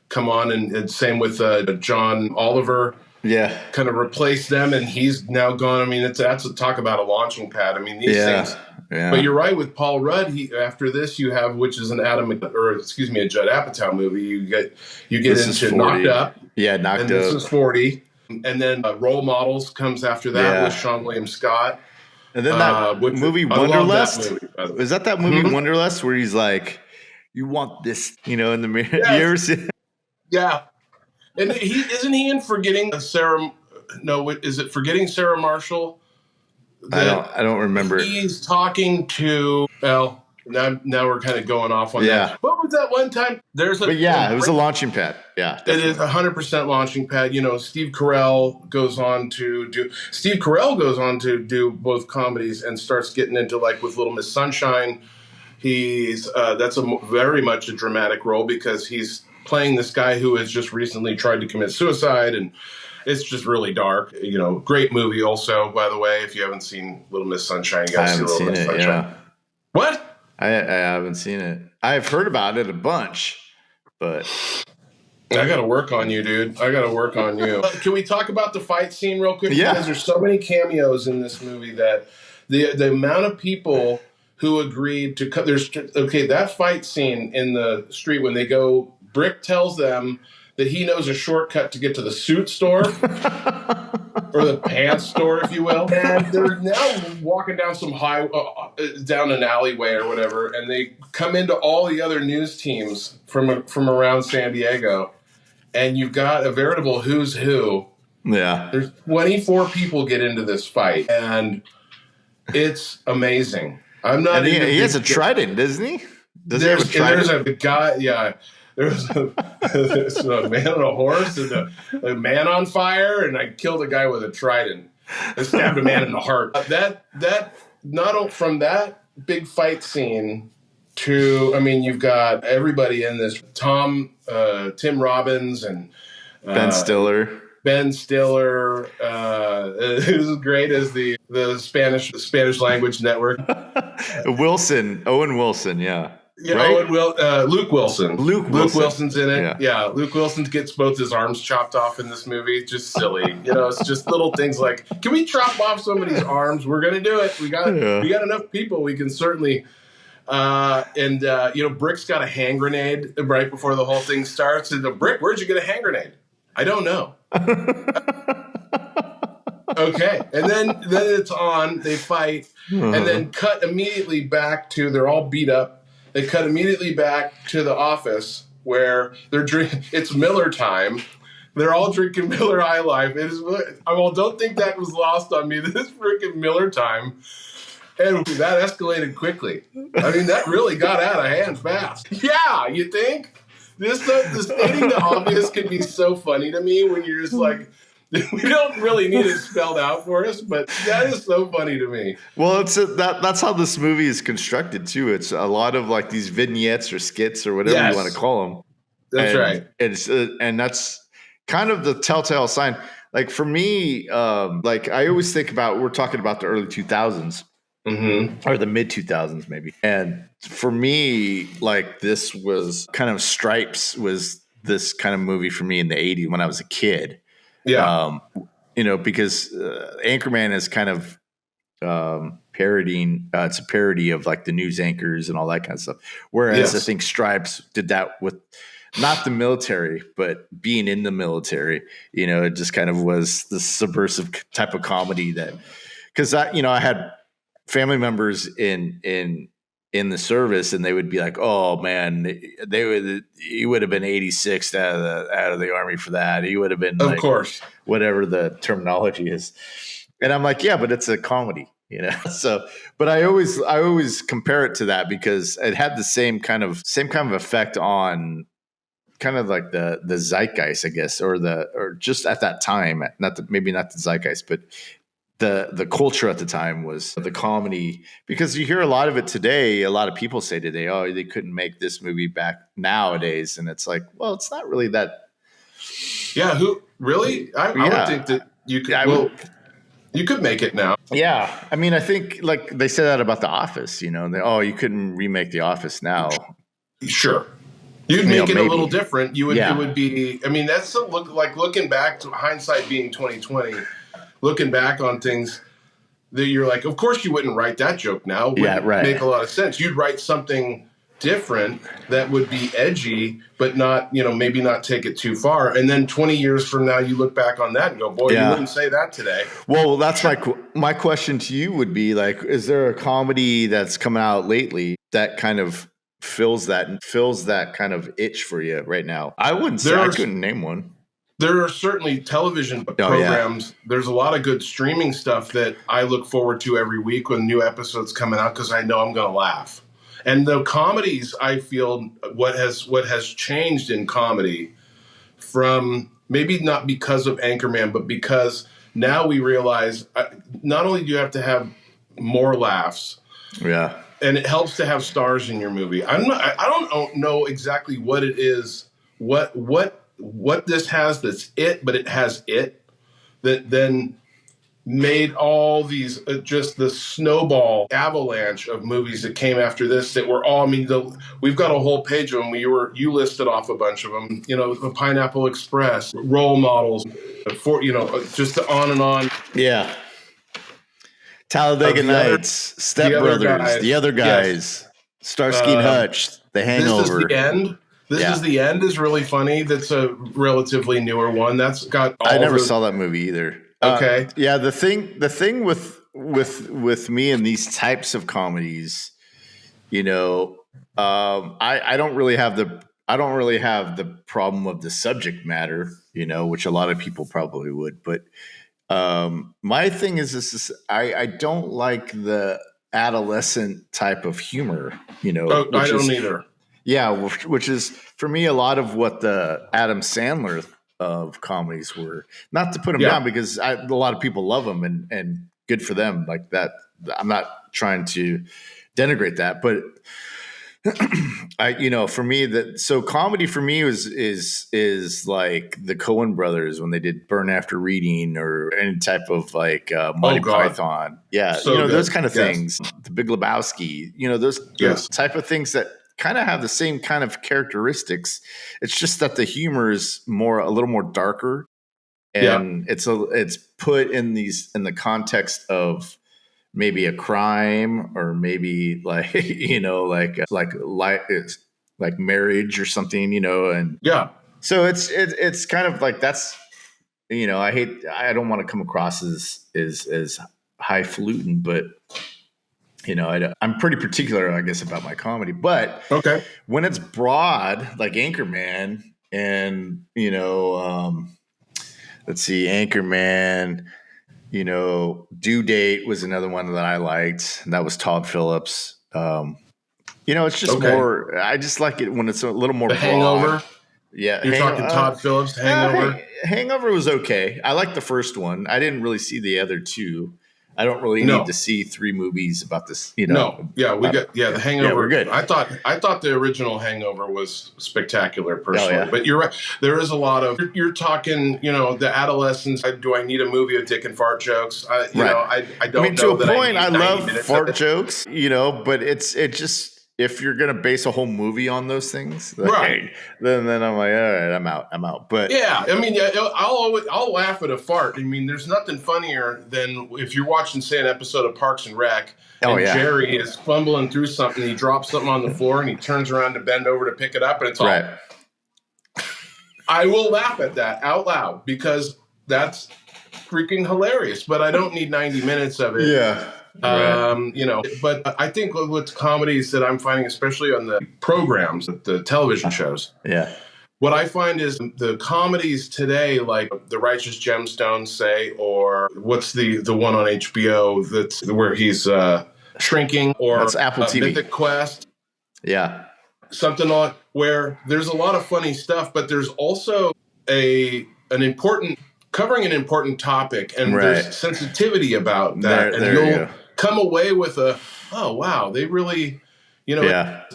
[SPEAKER 2] come on, and same with John Oliver.
[SPEAKER 1] Yeah.
[SPEAKER 2] Kind of replaced them, and he's now gone. I mean, that's a talk about a launching pad. I mean, these things. Yeah. But you're right, with Paul Rudd, after this you have, which is a Judd Apatow movie, you get into
[SPEAKER 1] 40.
[SPEAKER 2] Knocked Up.
[SPEAKER 1] Yeah, Knocked Up.
[SPEAKER 2] And this is 40. And then Role Models comes after that with Sean William Scott.
[SPEAKER 1] And then that movie Wonderlust. Is that movie Wonderlust where he's like, you want this, in the mirror? Yes. You ever see it?
[SPEAKER 2] Yeah. And isn't he in Forgetting Sarah? No, is it Forgetting Sarah Marshall?
[SPEAKER 1] I don't remember.
[SPEAKER 2] He's talking to, well, now we're kind of going off on that. What was that one time?
[SPEAKER 1] It was a launching pad. Yeah.
[SPEAKER 2] Definitely. It is 100% launching pad. Steve Carell goes on to do both comedies and starts getting into like with Little Miss Sunshine. That's very much a dramatic role because he's playing this guy who has just recently tried to commit suicide, and it's just really dark. Great movie also, by the way. If you haven't seen Little Miss Sunshine, you got to see Little Miss Sunshine. Yeah. What?
[SPEAKER 1] I haven't seen it. I've heard about it a bunch, but
[SPEAKER 2] I got to work on you, dude. I got to work on you. Can we talk about the fight scene real quick?
[SPEAKER 1] Yeah.
[SPEAKER 2] Because there's so many cameos in this movie that the amount of people who agreed to cut. That fight scene in the street when they go. Brick tells them that he knows a shortcut to get to the suit store or the pants store, if you will. And they're now walking down down an alleyway or whatever, and they come into all the other news teams from around San Diego, and you've got a veritable who's who.
[SPEAKER 1] Yeah,
[SPEAKER 2] there's 24 people get into this fight, and it's amazing. I'm not.
[SPEAKER 1] And he has a trident, doesn't he? Does he have a trident?
[SPEAKER 2] There's a guy. Yeah. There's a man on a horse and a man on fire, and I killed a guy with a trident. I stabbed a man in the heart. From that big fight scene to, you've got everybody in this. Tim Robbins and
[SPEAKER 1] Ben Stiller.
[SPEAKER 2] Who's great as the Spanish language network.
[SPEAKER 1] Owen Wilson, yeah.
[SPEAKER 2] Yeah,
[SPEAKER 1] right?
[SPEAKER 2] Luke Wilson.
[SPEAKER 1] Luke
[SPEAKER 2] Wilson's in it. Yeah, Luke Wilson gets both his arms chopped off in this movie. It's just silly. It's just little things like, can we chop off somebody's arms? We're gonna do it. We got enough people. We can certainly. Brick's got a hand grenade right before the whole thing starts. And Brick, where'd you get a hand grenade? I don't know. Okay, and then it's on. They fight, and then cut immediately back to they're all beat up. They cut immediately back to the office where they're drinking. It's Miller time. They're all drinking Miller High Life. Don't think that was lost on me. This is freaking Miller time. And that escalated quickly. That really got out of hand fast. Yeah, you think? The stating the obvious can be so funny to me when you're just like, we don't really need it spelled out for us, but that is so funny to me.
[SPEAKER 1] Well, that's how this movie is constructed too. It's a lot of like these vignettes or skits or whatever you want to call them.
[SPEAKER 2] That's right.
[SPEAKER 1] And that's kind of the telltale sign. Like for me, I always think about, we're talking about the early 2000s or the mid 2000s maybe. And for me, like this was kind of Stripes was this kind of movie for me in the 80s when I was a kid.
[SPEAKER 2] Yeah.
[SPEAKER 1] Because Anchorman is kind of parodying, it's a parody of like the news anchors and all that kind of stuff. Whereas I think Stripes did that with not the military, but being in the military, it just kind of was the subversive type of comedy that, because I had family members in the service, and they would be like, "Oh man, he would have been 86th out of the Army for that. He would have been,
[SPEAKER 2] of course,
[SPEAKER 1] whatever the terminology is." And I'm like, "Yeah, but it's a comedy, So, but I always compare it to that because it had the same kind of effect on kind of like the zeitgeist, I guess, or just at that time, maybe not the zeitgeist, but the culture at the time was the comedy, because you hear a lot of it today. A lot of people say today, "Oh, they couldn't make this movie back nowadays," and it's like, well, it's not really that.
[SPEAKER 2] Yeah, who really? I would think that you could. You could make it now.
[SPEAKER 1] Yeah, I think like they say that about The Office. You couldn't remake The Office now.
[SPEAKER 2] Sure. You'd make it a little different. It would be. That's looking back to hindsight being 2020. Looking back on things that you're like, of course you wouldn't write that joke now. Wouldn't make a lot of sense. You'd write something different that would be edgy, but not, maybe not take it too far. And then 20 years from now, you look back on that and go, boy, you wouldn't say that today.
[SPEAKER 1] Well, that's my question to you would be like, is there a comedy that's come out lately that kind of fills that kind of itch for you right now? I wouldn't say I couldn't name one.
[SPEAKER 2] There are certainly television programs. There's a lot of good streaming stuff that I look forward to every week when new episodes coming out because I know I'm going to laugh. And the comedies, I feel what has changed in comedy from maybe not because of Anchorman, but because now we realize not only do you have to have more laughs, and it helps to have stars in your movie. I don't know exactly what it is, what this has that's it, but it has it that then made all these just the snowball avalanche of movies that came after this that were all, we've got a whole page of them. You listed off a bunch of them, the Pineapple Express, Role Models, just on and on.
[SPEAKER 1] Yeah. Talladega Nights, Step Brothers, The Other Guys, Starsky and Hutch, The Hangover.
[SPEAKER 2] This is the End. This is the End is really funny. That's a relatively newer one. That's got.
[SPEAKER 1] I never saw that movie either.
[SPEAKER 2] Okay.
[SPEAKER 1] The thing with me and these types of comedies, I don't really have the problem of the subject matter, which a lot of people probably would. But my thing is this: I don't like the adolescent type of humor. I
[SPEAKER 2] don't either.
[SPEAKER 1] Yeah, which is for me a lot of what the Adam Sandler of comedies were. Not to put him down because a lot of people love him and good for them. Like that, I'm not trying to denigrate that, but for me comedy for me is like the Coen brothers when they did Burn After Reading or any type of like Monty Python. Yeah, so those kind of things. The Big Lebowski. Those type of things that kind of have the same kind of characteristics. It's just that the humor is a little more darker, and it's put in the context of maybe a crime or maybe like like marriage or something, and so it's kind of like that's I don't want to come across as highfalutin, but I'm pretty particular, I guess, about my comedy. But when it's broad, like Anchorman, and let's see, Anchorman, Due Date was another one that I liked. And that was Todd Phillips. It's just more. I just like it when it's a little more.
[SPEAKER 2] The Hangover.
[SPEAKER 1] Broad. Yeah,
[SPEAKER 2] you're talking Todd Phillips. Hangover.
[SPEAKER 1] Hangover was okay. I liked the first one. I didn't really see the other two. I don't really need to see 3 movies about this,
[SPEAKER 2] No, the Hangover.
[SPEAKER 1] Yeah, we're good.
[SPEAKER 2] I thought the original Hangover was spectacular, personally. But you're right. There is a lot of you're talking, the adolescence. Do I need a movie of dick and fart jokes? I don't.
[SPEAKER 1] To a point, I love fart jokes, but it just. If you're gonna base a whole movie on those things, then I'm like, all right, I'm out. But
[SPEAKER 2] I'll laugh at a fart. There's nothing funnier than if you're watching, say, an episode of Parks and Rec, and Jerry is fumbling through something, he drops something on the floor, and he turns around to bend over to pick it up, and it's all. I will laugh at that out loud because that's freaking hilarious. But I don't need 90 minutes of it.
[SPEAKER 1] Yeah.
[SPEAKER 2] But I think with comedies that I'm finding, especially on the programs, the television shows, what I find is the comedies today, like The Righteous Gemstones, say, or what's the one on HBO that's where he's shrinking, or
[SPEAKER 1] that's Apple TV.
[SPEAKER 2] Mythic Quest, something like where there's a lot of funny stuff, but there's also covering an important topic, and there's sensitivity about that, and you'll come away with oh wow, they really,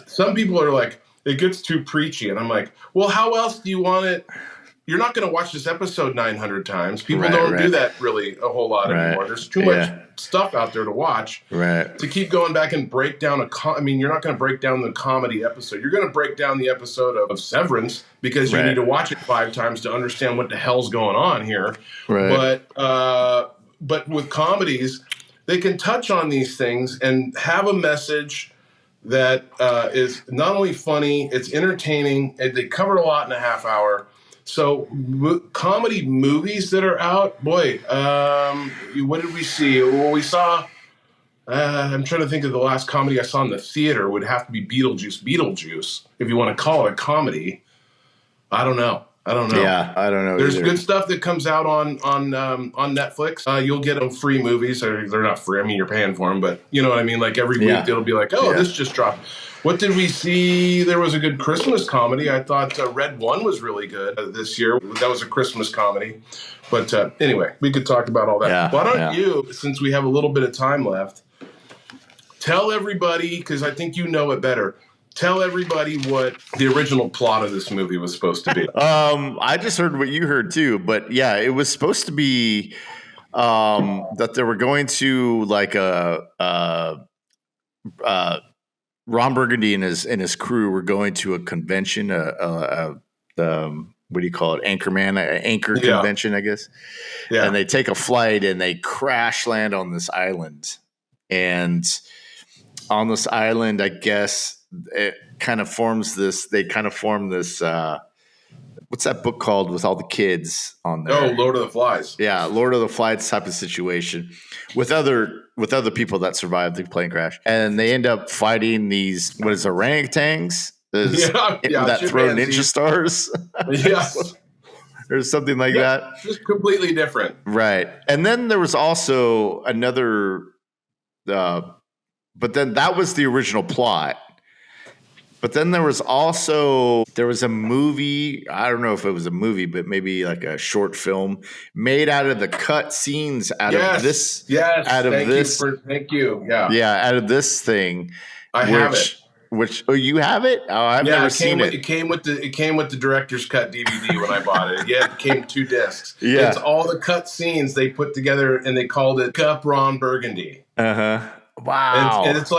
[SPEAKER 2] some people are like, it gets too preachy, and I'm like, well, how else do you want it? You're not going to watch this episode 900 times. People don't do that really a whole lot anymore. There's too much stuff out there to watch to keep going back and break down you're not going to break down the comedy episode. You're going to break down the episode of Severance because you need to watch it 5 times to understand what the hell's going on here. But with comedies, they can touch on these things and have a message that is not only funny, it's entertaining. And they covered a lot in a half hour. So comedy movies that are out, boy, what did we see? Well, we saw, I'm trying to think of the last comedy I saw in the theater. Would have to be Beetlejuice, if you want to call it a comedy. I don't know.
[SPEAKER 1] Yeah, I don't know.
[SPEAKER 2] There's
[SPEAKER 1] either.
[SPEAKER 2] good stuff that comes out on Netflix. You'll get them free movies. They're not free. I mean, you're paying for them, but you know what I mean? Like every week it'll be like, this just dropped. What did we see? There was a good Christmas comedy. I thought Red One was really good this year. That was a Christmas comedy. But anyway, we could talk about all that.
[SPEAKER 1] Yeah,
[SPEAKER 2] Why don't you, since we have a little bit of time left, tell everybody, because I think you know it better, tell everybody what the original plot of this movie was supposed to be.
[SPEAKER 1] I just heard what you heard too, but yeah, it was supposed to be that they were going to like Ron Burgundy and his crew were going to a convention, what do you call it? Anchorman, anchor convention, I guess. Yeah. And they take a flight and they crash land on this island. And on this island, I guess it kind of forms this. They kind of form this. What's that book called with all the kids on there?
[SPEAKER 2] Oh, Lord of the Flies.
[SPEAKER 1] Yeah, Lord of the Flies type of situation with other people that survived the plane crash, and they end up fighting these orangutans that throw ninja stars.
[SPEAKER 2] Yes.
[SPEAKER 1] Or something like that.
[SPEAKER 2] Just completely different.
[SPEAKER 1] Right. And then there was also another, but then that was the original plot. But then there was a movie, I don't know if it was a movie, but maybe like a short film made out of the cut scenes out of this.
[SPEAKER 2] Yes. Thank you. Yeah.
[SPEAKER 1] Yeah. Out of this thing.
[SPEAKER 2] I have it.
[SPEAKER 1] You have it? Oh, I've never seen it.
[SPEAKER 2] It came with the director's cut DVD when I bought it. Yeah, it came 2 discs.
[SPEAKER 1] Yeah.
[SPEAKER 2] It's all the cut scenes they put together, and they called it Cup Ron Burgundy.
[SPEAKER 1] Wow.
[SPEAKER 2] And it's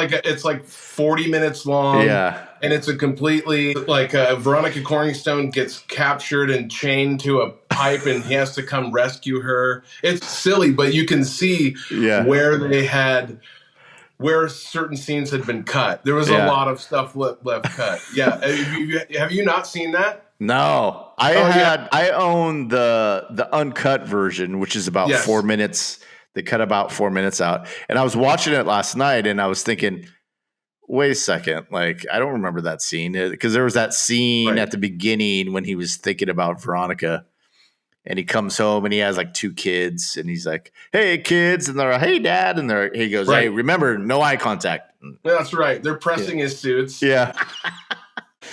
[SPEAKER 2] like 40 minutes long.
[SPEAKER 1] Yeah.
[SPEAKER 2] And it's a completely Veronica Corningstone gets captured and chained to a pipe, and he has to come rescue her. It's silly, but you can see where certain scenes had been cut. There was a lot of stuff left cut. Yeah. Have you not seen that?
[SPEAKER 1] No. I own the uncut version, which is about 4 minutes. They cut about 4 minutes out. And I was watching it last night and I was thinking, wait a second. Like, I don't remember that scene, because there was that scene at the beginning when he was thinking about Veronica. And he comes home and he has like 2 kids and he's like, hey, kids. And they're like, hey, dad. And he goes, hey, remember, no eye contact.
[SPEAKER 2] That's right. They're pressing his suits.
[SPEAKER 1] Yeah.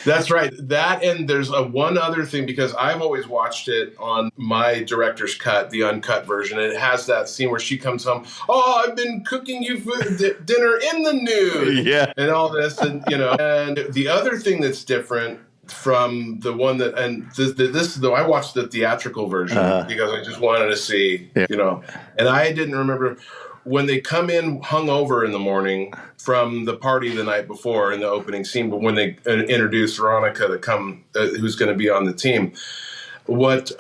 [SPEAKER 2] That's right. That, and there's one other thing, because I've always watched it on my director's cut, the uncut version. And it has that scene where she comes home. Oh, I've been cooking you dinner in the nude.
[SPEAKER 1] Yeah.
[SPEAKER 2] And all this. And, and the other thing that's different from the one that, and this though, I watched the theatrical version because I just wanted to see, and I didn't remember when they come in hungover in the morning from the party the night before in the opening scene, but when they introduce Veronica who's going to be on the team, what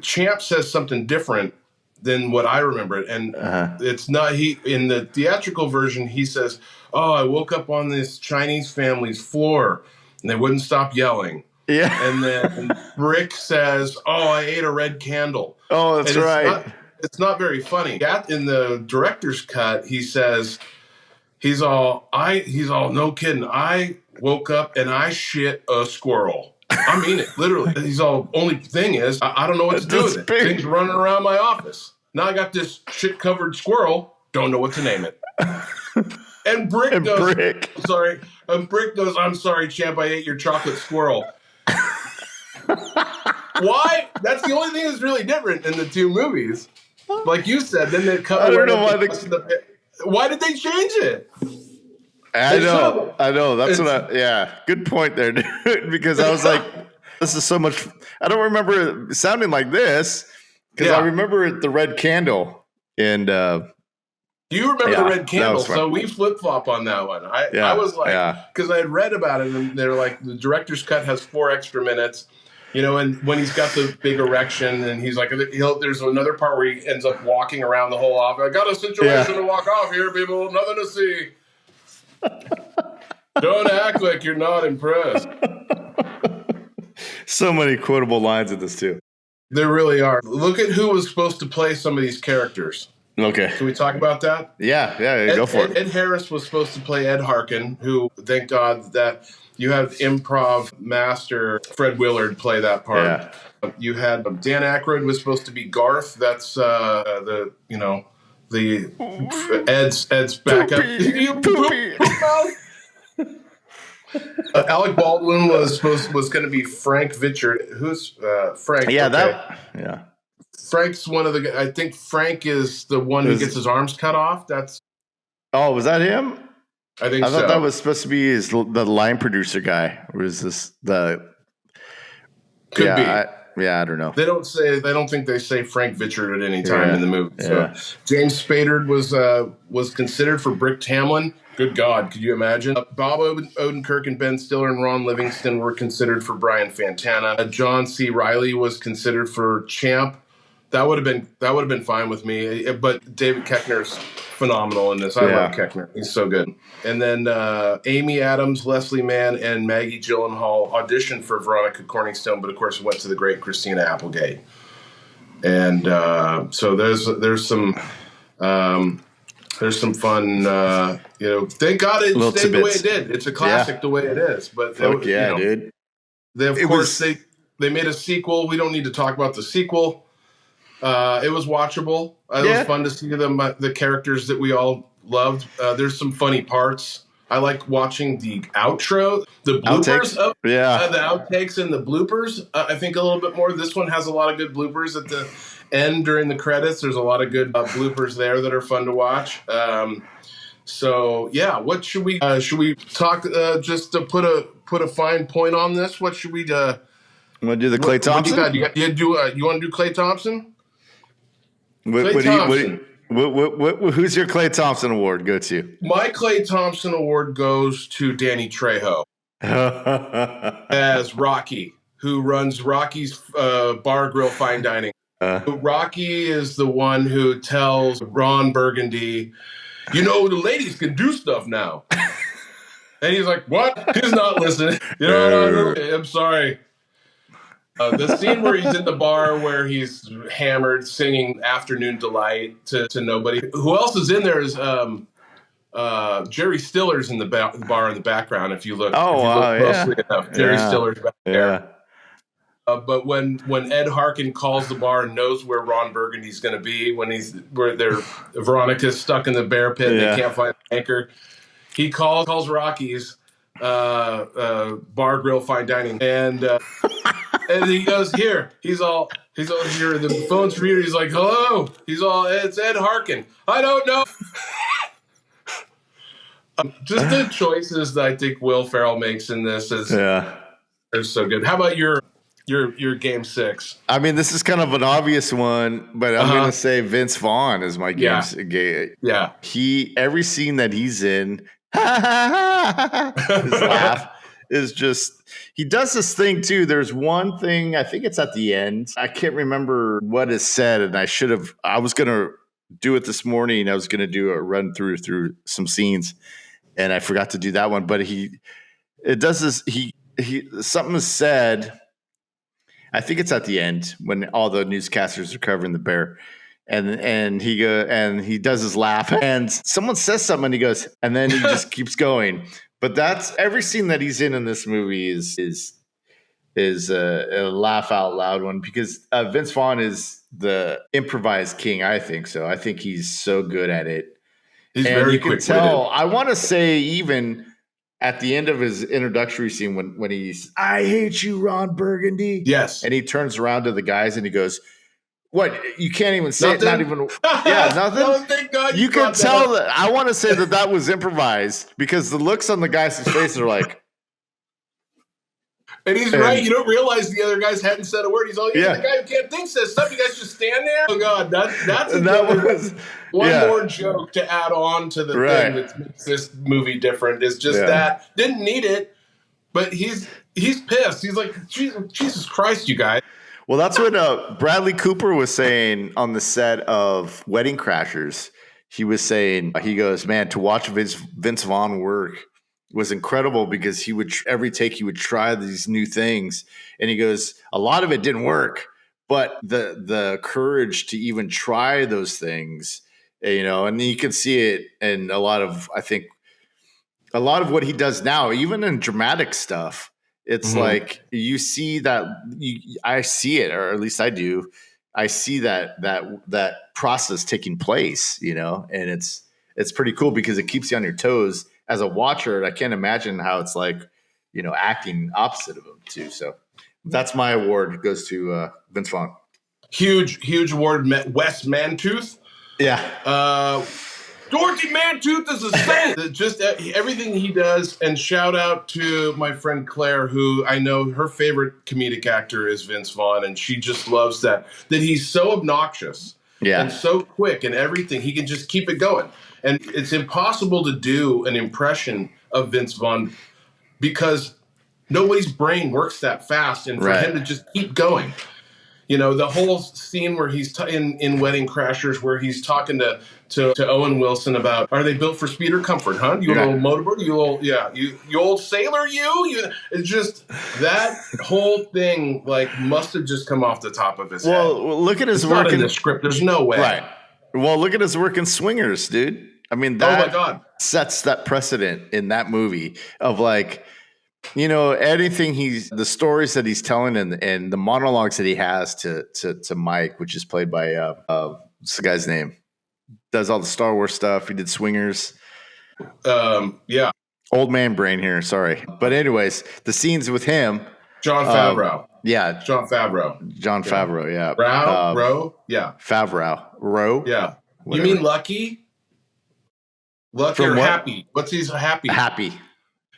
[SPEAKER 2] Champ says something different than what I remember. And it's not, in the theatrical version, he says, oh, I woke up on this Chinese family's floor and they wouldn't stop yelling.
[SPEAKER 1] Yeah.
[SPEAKER 2] And then Brick says, oh, I ate a red candle.
[SPEAKER 1] Oh, that's right.
[SPEAKER 2] It's not very funny. In the director's cut, he says, he's all, no kidding. I woke up and I shit a squirrel. I mean it, literally. He's all, only thing is, I don't know what to do with it. Things running around my office. Now I got this shit-covered squirrel. Don't know what to name it. And Brick goes, I'm sorry. And Brick goes, I'm sorry, Champ, I ate your chocolate squirrel. Why? That's the only thing that's really different in the 2 movies. Like you said, then they cut.
[SPEAKER 1] I don't know why
[SPEAKER 2] why did they change it?
[SPEAKER 1] I know. That's good point there, dude. Because I was like, this is so much. I don't remember it sounding like this, because I remember the red candle. And do
[SPEAKER 2] you remember the red candle? So we flip flop on that one. I was like, because I had read about it, and they're like, the director's cut has 4 extra minutes. And when he's got the big erection, and he's like, there's another part where he ends up walking around the whole office. I got a situation to walk off here, people. Nothing to see. Don't act like you're not impressed.
[SPEAKER 1] So many quotable lines in this too.
[SPEAKER 2] There really are. Look at who was supposed to play some of these characters.
[SPEAKER 1] Okay.
[SPEAKER 2] Can we talk about that?
[SPEAKER 1] Yeah, go for it.
[SPEAKER 2] Ed Harris was supposed to play Ed Harkin, who, thank God that you had improv master Fred Willard play that part.
[SPEAKER 1] Yeah.
[SPEAKER 2] You had Dan Aykroyd was supposed to be Garth. That's the Ed's backup.
[SPEAKER 1] Poopy.
[SPEAKER 2] Alec Baldwin was going to be Frank Vichard. Who's Frank?
[SPEAKER 1] Yeah,
[SPEAKER 2] okay. Frank's one of the. I think Frank is the one who gets his arms cut off.
[SPEAKER 1] Oh, was that him?
[SPEAKER 2] I think so.
[SPEAKER 1] I thought that was supposed to be the line producer guy. Or is this the?
[SPEAKER 2] Could be.
[SPEAKER 1] I don't know.
[SPEAKER 2] They don't think they say Frank Vichard at any time in the movie.
[SPEAKER 1] Yeah.
[SPEAKER 2] So James Spader was considered for Brick Tamlin. Good God, could you imagine? Bob Odenkirk and Ben Stiller and Ron Livingston were considered for Brian Fantana. John C. Reilly was considered for Champ. That would have been fine with me. But David Koechner's phenomenal in this. I love Koechner. He's so good. And then Amy Adams, Leslie Mann, and Maggie Gyllenhaal auditioned for Veronica Corningstone, but of course went to the great Christina Applegate. And so there's some fun. Thank God it stayed the way it did. It's a classic the way it is. But
[SPEAKER 1] dude.
[SPEAKER 2] They made a sequel. We don't need to talk about the sequel. It was watchable. It was fun to see the characters that we all loved. There's some funny parts. I like watching the outro, the bloopers, the outtakes and the bloopers. I think a little bit more. This one has a lot of good bloopers at the end during the credits. There's a lot of good bloopers there that are fun to watch. What should we talk? Just to put a fine point on this. What should we? Want
[SPEAKER 1] to do the Clay Thompson?
[SPEAKER 2] You want to do Clay Thompson?
[SPEAKER 1] Who's your Clay Thompson award go to?
[SPEAKER 2] My Clay Thompson award goes to Danny Trejo as Rocky, who runs Rocky's Bar Grill Fine Dining. Rocky is the one who tells Ron Burgundy, the ladies can do stuff now. And he's like, what? He's not listening. I'm sorry. The scene where he's in the bar where he's hammered singing Afternoon Delight to nobody. Who else is in there is Jerry Stiller's in the bar in the background if you look closely enough. Jerry Stiller's back there. But when Ed Harkin calls the bar and knows where Ron Burgundy's going to be, where Veronica's stuck in the bear pit and they can't find the anchor, he calls Rocky's Bar Grill Fine Dining and he goes, here. He's all here. The phone's for you. He's like, hello. It's Ed Harkin. I don't know. Just the choices that I think Will Ferrell makes in this are so good. How about your game 6?
[SPEAKER 1] I mean, this is kind of an obvious one, but I'm going to say Vince Vaughn is my game.
[SPEAKER 2] Yeah.
[SPEAKER 1] Every scene that he's in, his laugh is just. He does this thing too. There's one thing, I think it's at the end. I can't remember what is said, and I was going to do it this morning. I was going to do a run through some scenes, and I forgot to do that one. But something is said. I think it's at the end when all the newscasters are covering the bear, and he does his laugh, and someone says something, and he goes, and then he just keeps going. But that's every scene that he's in this movie is a laugh out loud one because Vince Vaughn is the improvised king. I think so. I think he's so good at it.
[SPEAKER 2] He's very quick. You can tell.
[SPEAKER 1] I want to say even at the end of his introductory scene when he's, I hate you, Ron Burgundy.
[SPEAKER 2] Yes,
[SPEAKER 1] and he turns around to the guys and he goes, what? You can't even say
[SPEAKER 2] nothing?
[SPEAKER 1] It. Not even. Yeah, nothing.
[SPEAKER 2] No, thank God
[SPEAKER 1] you can tell that. I want to say that was improvised because the looks on the guys' faces are like.
[SPEAKER 2] And he's right. You don't realize the other guys hadn't said a word. He's all, the guy who can't think says stuff. You guys just stand there. Oh God, that's one more joke to add on to the thing that makes this movie different. Is just that didn't need it, but he's pissed. He's like, Jesus Christ, you guys.
[SPEAKER 1] Well, that's what Bradley Cooper was saying on the set of Wedding Crashers. he was saying, he goes, man, to watch Vince Vaughn work was incredible because he would, every take he would try these new things. And he goes, a lot of it didn't work, but the courage to even try those things, you know, and you can see it in a lot of, I think, a lot of what he does now, even in dramatic stuff. It's like you see that I see it, or at least I do. I see that process taking place, you know, and it's pretty cool because it keeps you on your toes as a watcher. I can't imagine how it's like, you know, acting opposite of him too. So that's my award. It goes to Vince Vaughn.
[SPEAKER 2] Huge award, Wes Mantooth.
[SPEAKER 1] Yeah.
[SPEAKER 2] Dorothy Mantooth is a saint. Just everything he does. And shout out to my friend Claire, who I know her favorite comedic actor is Vince Vaughn, and she just loves that he's so obnoxious and so quick and everything. He can just keep it going. And it's impossible to do an impression of Vince Vaughn because nobody's brain works that fast, and for him to just keep going. You know, the whole scene where he's in Wedding Crashers, where he's talking to Owen Wilson about, are they built for speed or comfort, huh? You little motorboat, you old sailor, you. It's just that whole thing, like, must have just come off the top of his head.
[SPEAKER 1] Well, look at his work
[SPEAKER 2] in the script. There's no way.
[SPEAKER 1] Right. Well, look at his work in Swingers, dude. I mean, that sets that precedent in that movie of like, you know, anything the stories that he's telling and the monologues that he has to Mike, which is played by what's the guy's name? Does all the Star Wars stuff. He did Swingers. Old man brain here, sorry. But anyways, the scenes with him.
[SPEAKER 2] Jon Favreau.
[SPEAKER 1] Jon Favreau, yeah.
[SPEAKER 2] Rowe? Yeah.
[SPEAKER 1] Favreau. Rowe?
[SPEAKER 2] Yeah.
[SPEAKER 1] Whatever.
[SPEAKER 2] You mean Lucky? Lucky or Happy? What's his Happy?
[SPEAKER 1] Happy.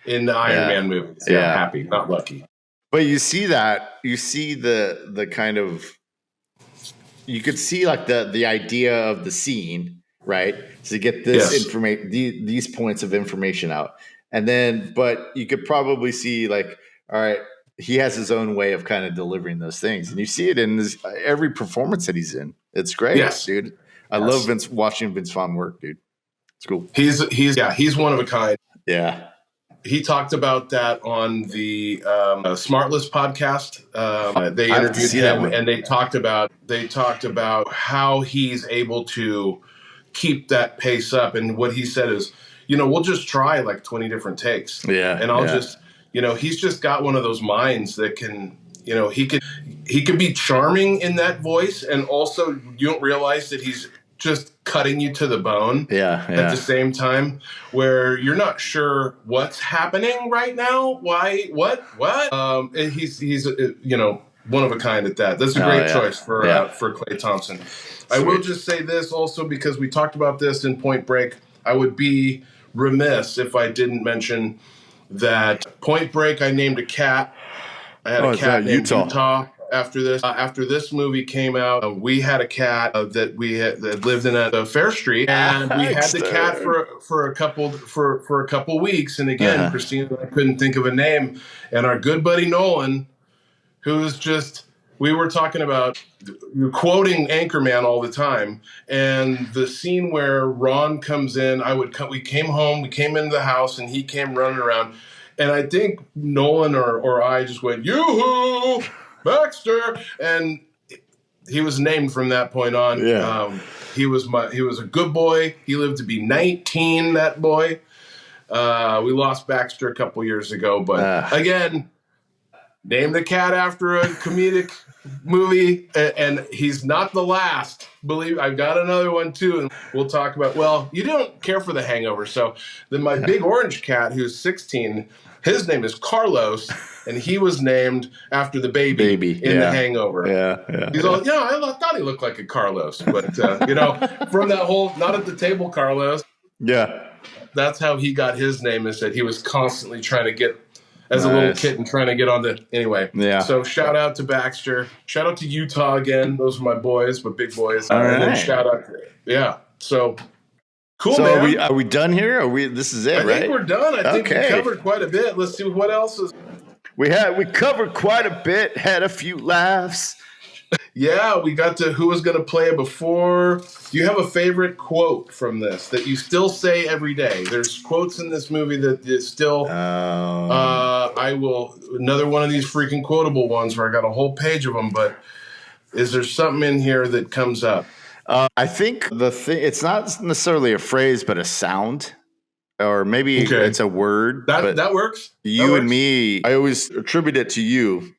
[SPEAKER 2] In the Iron Man movies. Yeah, Happy, not Lucky.
[SPEAKER 1] But you see the kind of, you could see like the idea of the scene, right? To get this information, these points of information out. And then, but you could probably see like, all right, he has his own way of kind of delivering those things. And you see it in every performance that he's in. It's great, dude. I love watching Vince Vaughn work, dude. It's cool.
[SPEAKER 2] He's one of a kind.
[SPEAKER 1] Yeah.
[SPEAKER 2] He talked about that on the Smartless podcast. They interviewed him, and they talked about how he's able to keep that pace up. And what he said is, you know, we'll just try like 20 different takes.
[SPEAKER 1] Yeah.
[SPEAKER 2] And I'll just, you know, he's just got one of those minds that can, you know, he could be charming in that voice, and also you don't realize that he's just cutting you to the bone at the same time, where you're not sure what's happening right now. Why? What? And he's you know, one of a kind at that. That's a great choice for Klay Thompson. Sweet. I will just say this also, because we talked about this in Point Break. I would be remiss if I didn't mention that Point Break, I named a cat. I had a cat named Utah. After this movie came out, we had a cat that lived in a Fair Street, and we had the cat for a couple weeks. And again, Christina and I couldn't think of a name, and our good buddy Nolan, who's just, we were talking about quoting Anchorman all the time, and the scene where Ron comes in, we came home, we came into the house, and he came running around, and I think Nolan or I just went, yoo-hoo! Baxter, and he was named from that point on. He was a good boy. He lived to be 19. That boy. We lost Baxter a couple years ago, but again, named the cat after a comedic movie, and he's not the last. Believe I've got another one too, and we'll talk about. Well, you don't care for The Hangover, so then my big orange cat, who's 16, his name is Carlos. And he was named after the baby in The Hangover. He's all, I thought he looked like a Carlos. But, you know, from that whole, not at the table Carlos.
[SPEAKER 1] Yeah.
[SPEAKER 2] That's how he got his name, is that he was constantly trying to get, as a little kitten, trying to get on the, anyway. Yeah. So shout out to Baxter. Shout out to Utah again. Those are my boys, but big boys.
[SPEAKER 1] All right.
[SPEAKER 2] And then shout out, so... Cool,
[SPEAKER 1] so
[SPEAKER 2] man.
[SPEAKER 1] Are we done here? This is it, right?
[SPEAKER 2] I think we're done. I think we covered quite a bit. Let's see what else is...
[SPEAKER 1] We covered quite a bit, had a few laughs.
[SPEAKER 2] Yeah, we got to who was going to play it before. Do you have a favorite quote from this that you still say every day? There's quotes in this movie that is still. I will another one of these freaking quotable ones where I got a whole page of them. But is there something in here that comes up?
[SPEAKER 1] I think it's not necessarily a phrase, but a sound, or maybe it's a word.
[SPEAKER 2] That works.
[SPEAKER 1] You and me, I always attribute it to you.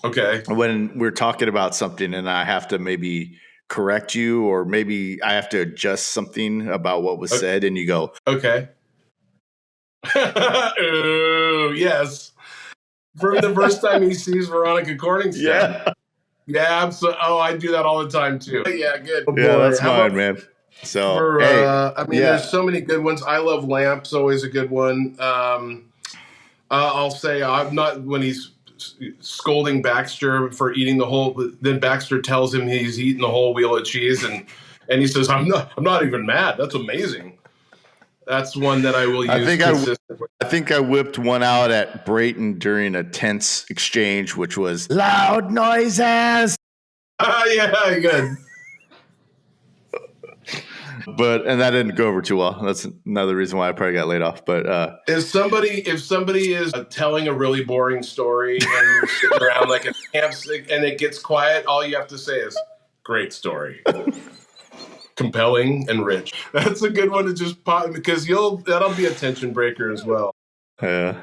[SPEAKER 2] Okay.
[SPEAKER 1] When we're talking about something and I have to maybe correct you, or maybe I have to adjust something about what was said, and you go,
[SPEAKER 2] okay. Oh, yes. From the first time he sees Veronica Corningstone.
[SPEAKER 1] Yeah.
[SPEAKER 2] Yeah, I do that all the time too. Yeah, good.
[SPEAKER 1] Oh, yeah, that's mine, man. So,
[SPEAKER 2] there's so many good ones. I Love Lamps, always a good one. I'll say I'm not when he's scolding Baxter for eating the whole. Then Baxter tells him he's eaten the whole wheel of cheese, and he says, "I'm not even mad. That's amazing." That's one that I will use consistently.
[SPEAKER 1] I think I whipped one out at Brayton during a tense exchange, which was loud noises.
[SPEAKER 2] Yeah, good.
[SPEAKER 1] And that didn't go over too well. That's another reason why I probably got laid off. But
[SPEAKER 2] if somebody is telling a really boring story and you're sitting around like a campsite and it gets quiet, all you have to say is, "Great story." Compelling and rich. That's a good one to just pop because that'll be a tension breaker as well.
[SPEAKER 1] Yeah.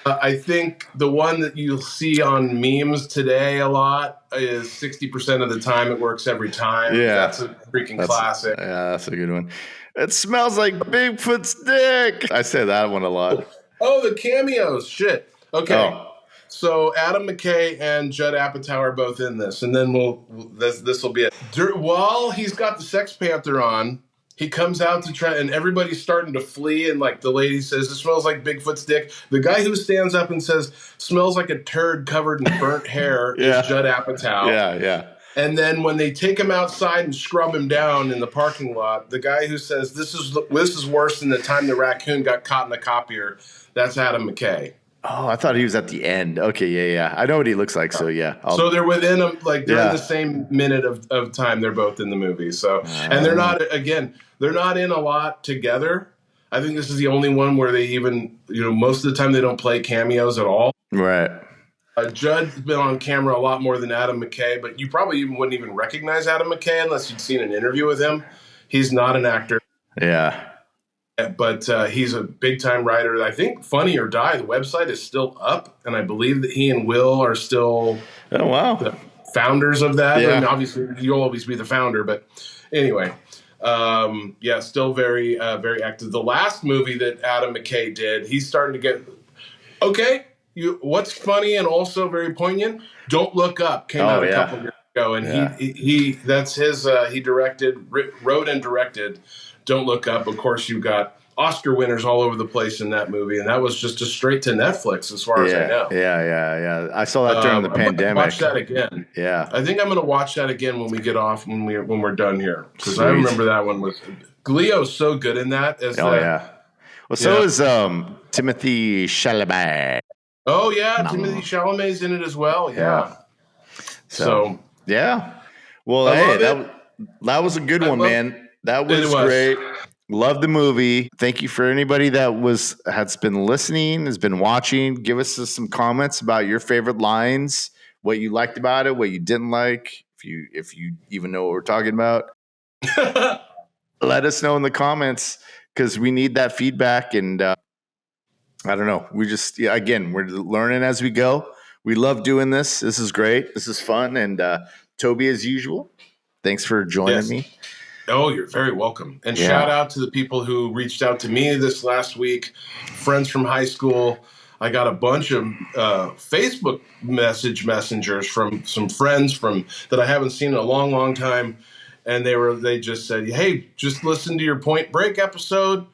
[SPEAKER 2] I think the one that you'll see on memes today a lot is 60% of the time it works every time.
[SPEAKER 1] Yeah.
[SPEAKER 2] That's a freaking classic.
[SPEAKER 1] Yeah, that's a good one. It smells like Bigfoot's dick. I say that one a lot.
[SPEAKER 2] Oh, the cameos. Shit. Okay. Oh. So Adam McKay and Judd Apatow are both in this, and then this will be it. While he's got the Sex Panther on, he comes out to try, and everybody's starting to flee, and like the lady says, "It smells like Bigfoot's dick." The guy who stands up and says, "Smells like a turd covered in burnt hair," is Judd Apatow.
[SPEAKER 1] Yeah.
[SPEAKER 2] And then when they take him outside and scrub him down in the parking lot, the guy who says, "This is worse than the time the raccoon got caught in the copier," that's Adam McKay.
[SPEAKER 1] Oh, I thought he was at the end. Okay, yeah. I know what he looks like, so yeah.
[SPEAKER 2] So they're within during the same minute of time, they're both in the movie. So, and they're not in a lot together. I think this is the only one where they even, most of the time they don't play cameos at all.
[SPEAKER 1] Right.
[SPEAKER 2] Judd's been on camera a lot more than Adam McKay, but you probably wouldn't even recognize Adam McKay unless you'd seen an interview with him. He's not an actor.
[SPEAKER 1] Yeah.
[SPEAKER 2] But he's a big-time writer. I think Funny or Die, the website is still up, and I believe that he and Will are still the founders of that.
[SPEAKER 1] Yeah.
[SPEAKER 2] I mean, obviously, you'll always be the founder, but anyway, still very, very active. The last movie that Adam McKay did, he's starting to get okay. What's funny and also very poignant? Don't Look Up came out a couple years ago, and he that's his. He wrote and directed Don't Look Up. Of course, you got Oscar winners all over the place in that movie, and that was just a straight to Netflix, as far as I know.
[SPEAKER 1] Yeah. I saw that during the pandemic.
[SPEAKER 2] Watch that again.
[SPEAKER 1] Yeah,
[SPEAKER 2] I think I'm going to watch that again when we get off when we're done here, because I remember that one was Leo's so good in that.
[SPEAKER 1] Yeah. Well, so is Timothy Chalamet.
[SPEAKER 2] Oh yeah, Timothy Chalamet's in it as well. Yeah.
[SPEAKER 1] So yeah. Well, hey, that was a good one, man. That was great. Love the movie. Thank you for anybody that has been listening, has been watching. Give us some comments about your favorite lines, what you liked about it, what you didn't like. If you even know what we're talking about, let us know in the comments, because we need that feedback. And I don't know. We just again, we're learning as we go. We love doing this. This is great. This is fun. And Toby, as usual, thanks for joining me.
[SPEAKER 2] Oh, you're very welcome. And shout out to the people who reached out to me this last week, friends from high school. I got a bunch of Facebook messengers from some friends that I haven't seen in a long, long time. And they just said, "Hey, just listen to your Point Break episode.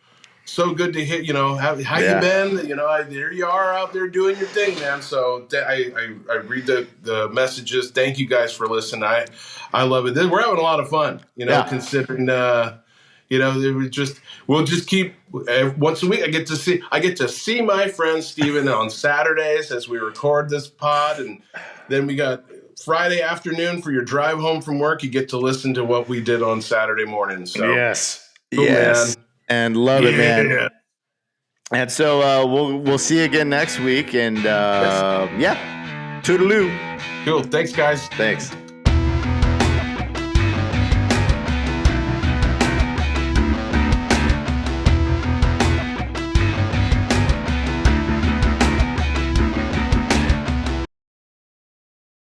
[SPEAKER 2] So good to hear, how you been? There you are out there doing your thing, man." So I read the messages. Thank you guys for listening. I love it. We're having a lot of fun, considering, we'll just keep once a week. I get to see my friend Steven on Saturdays as we record this pod. And then we got Friday afternoon for your drive home from work, you get to listen to what we did on Saturday morning. So
[SPEAKER 1] yes,
[SPEAKER 2] cool,
[SPEAKER 1] yes,
[SPEAKER 2] man.
[SPEAKER 1] and love it, man. And so we'll see you again next week. And yeah, toodaloo.
[SPEAKER 2] Cool. Thanks, guys.
[SPEAKER 1] Thanks.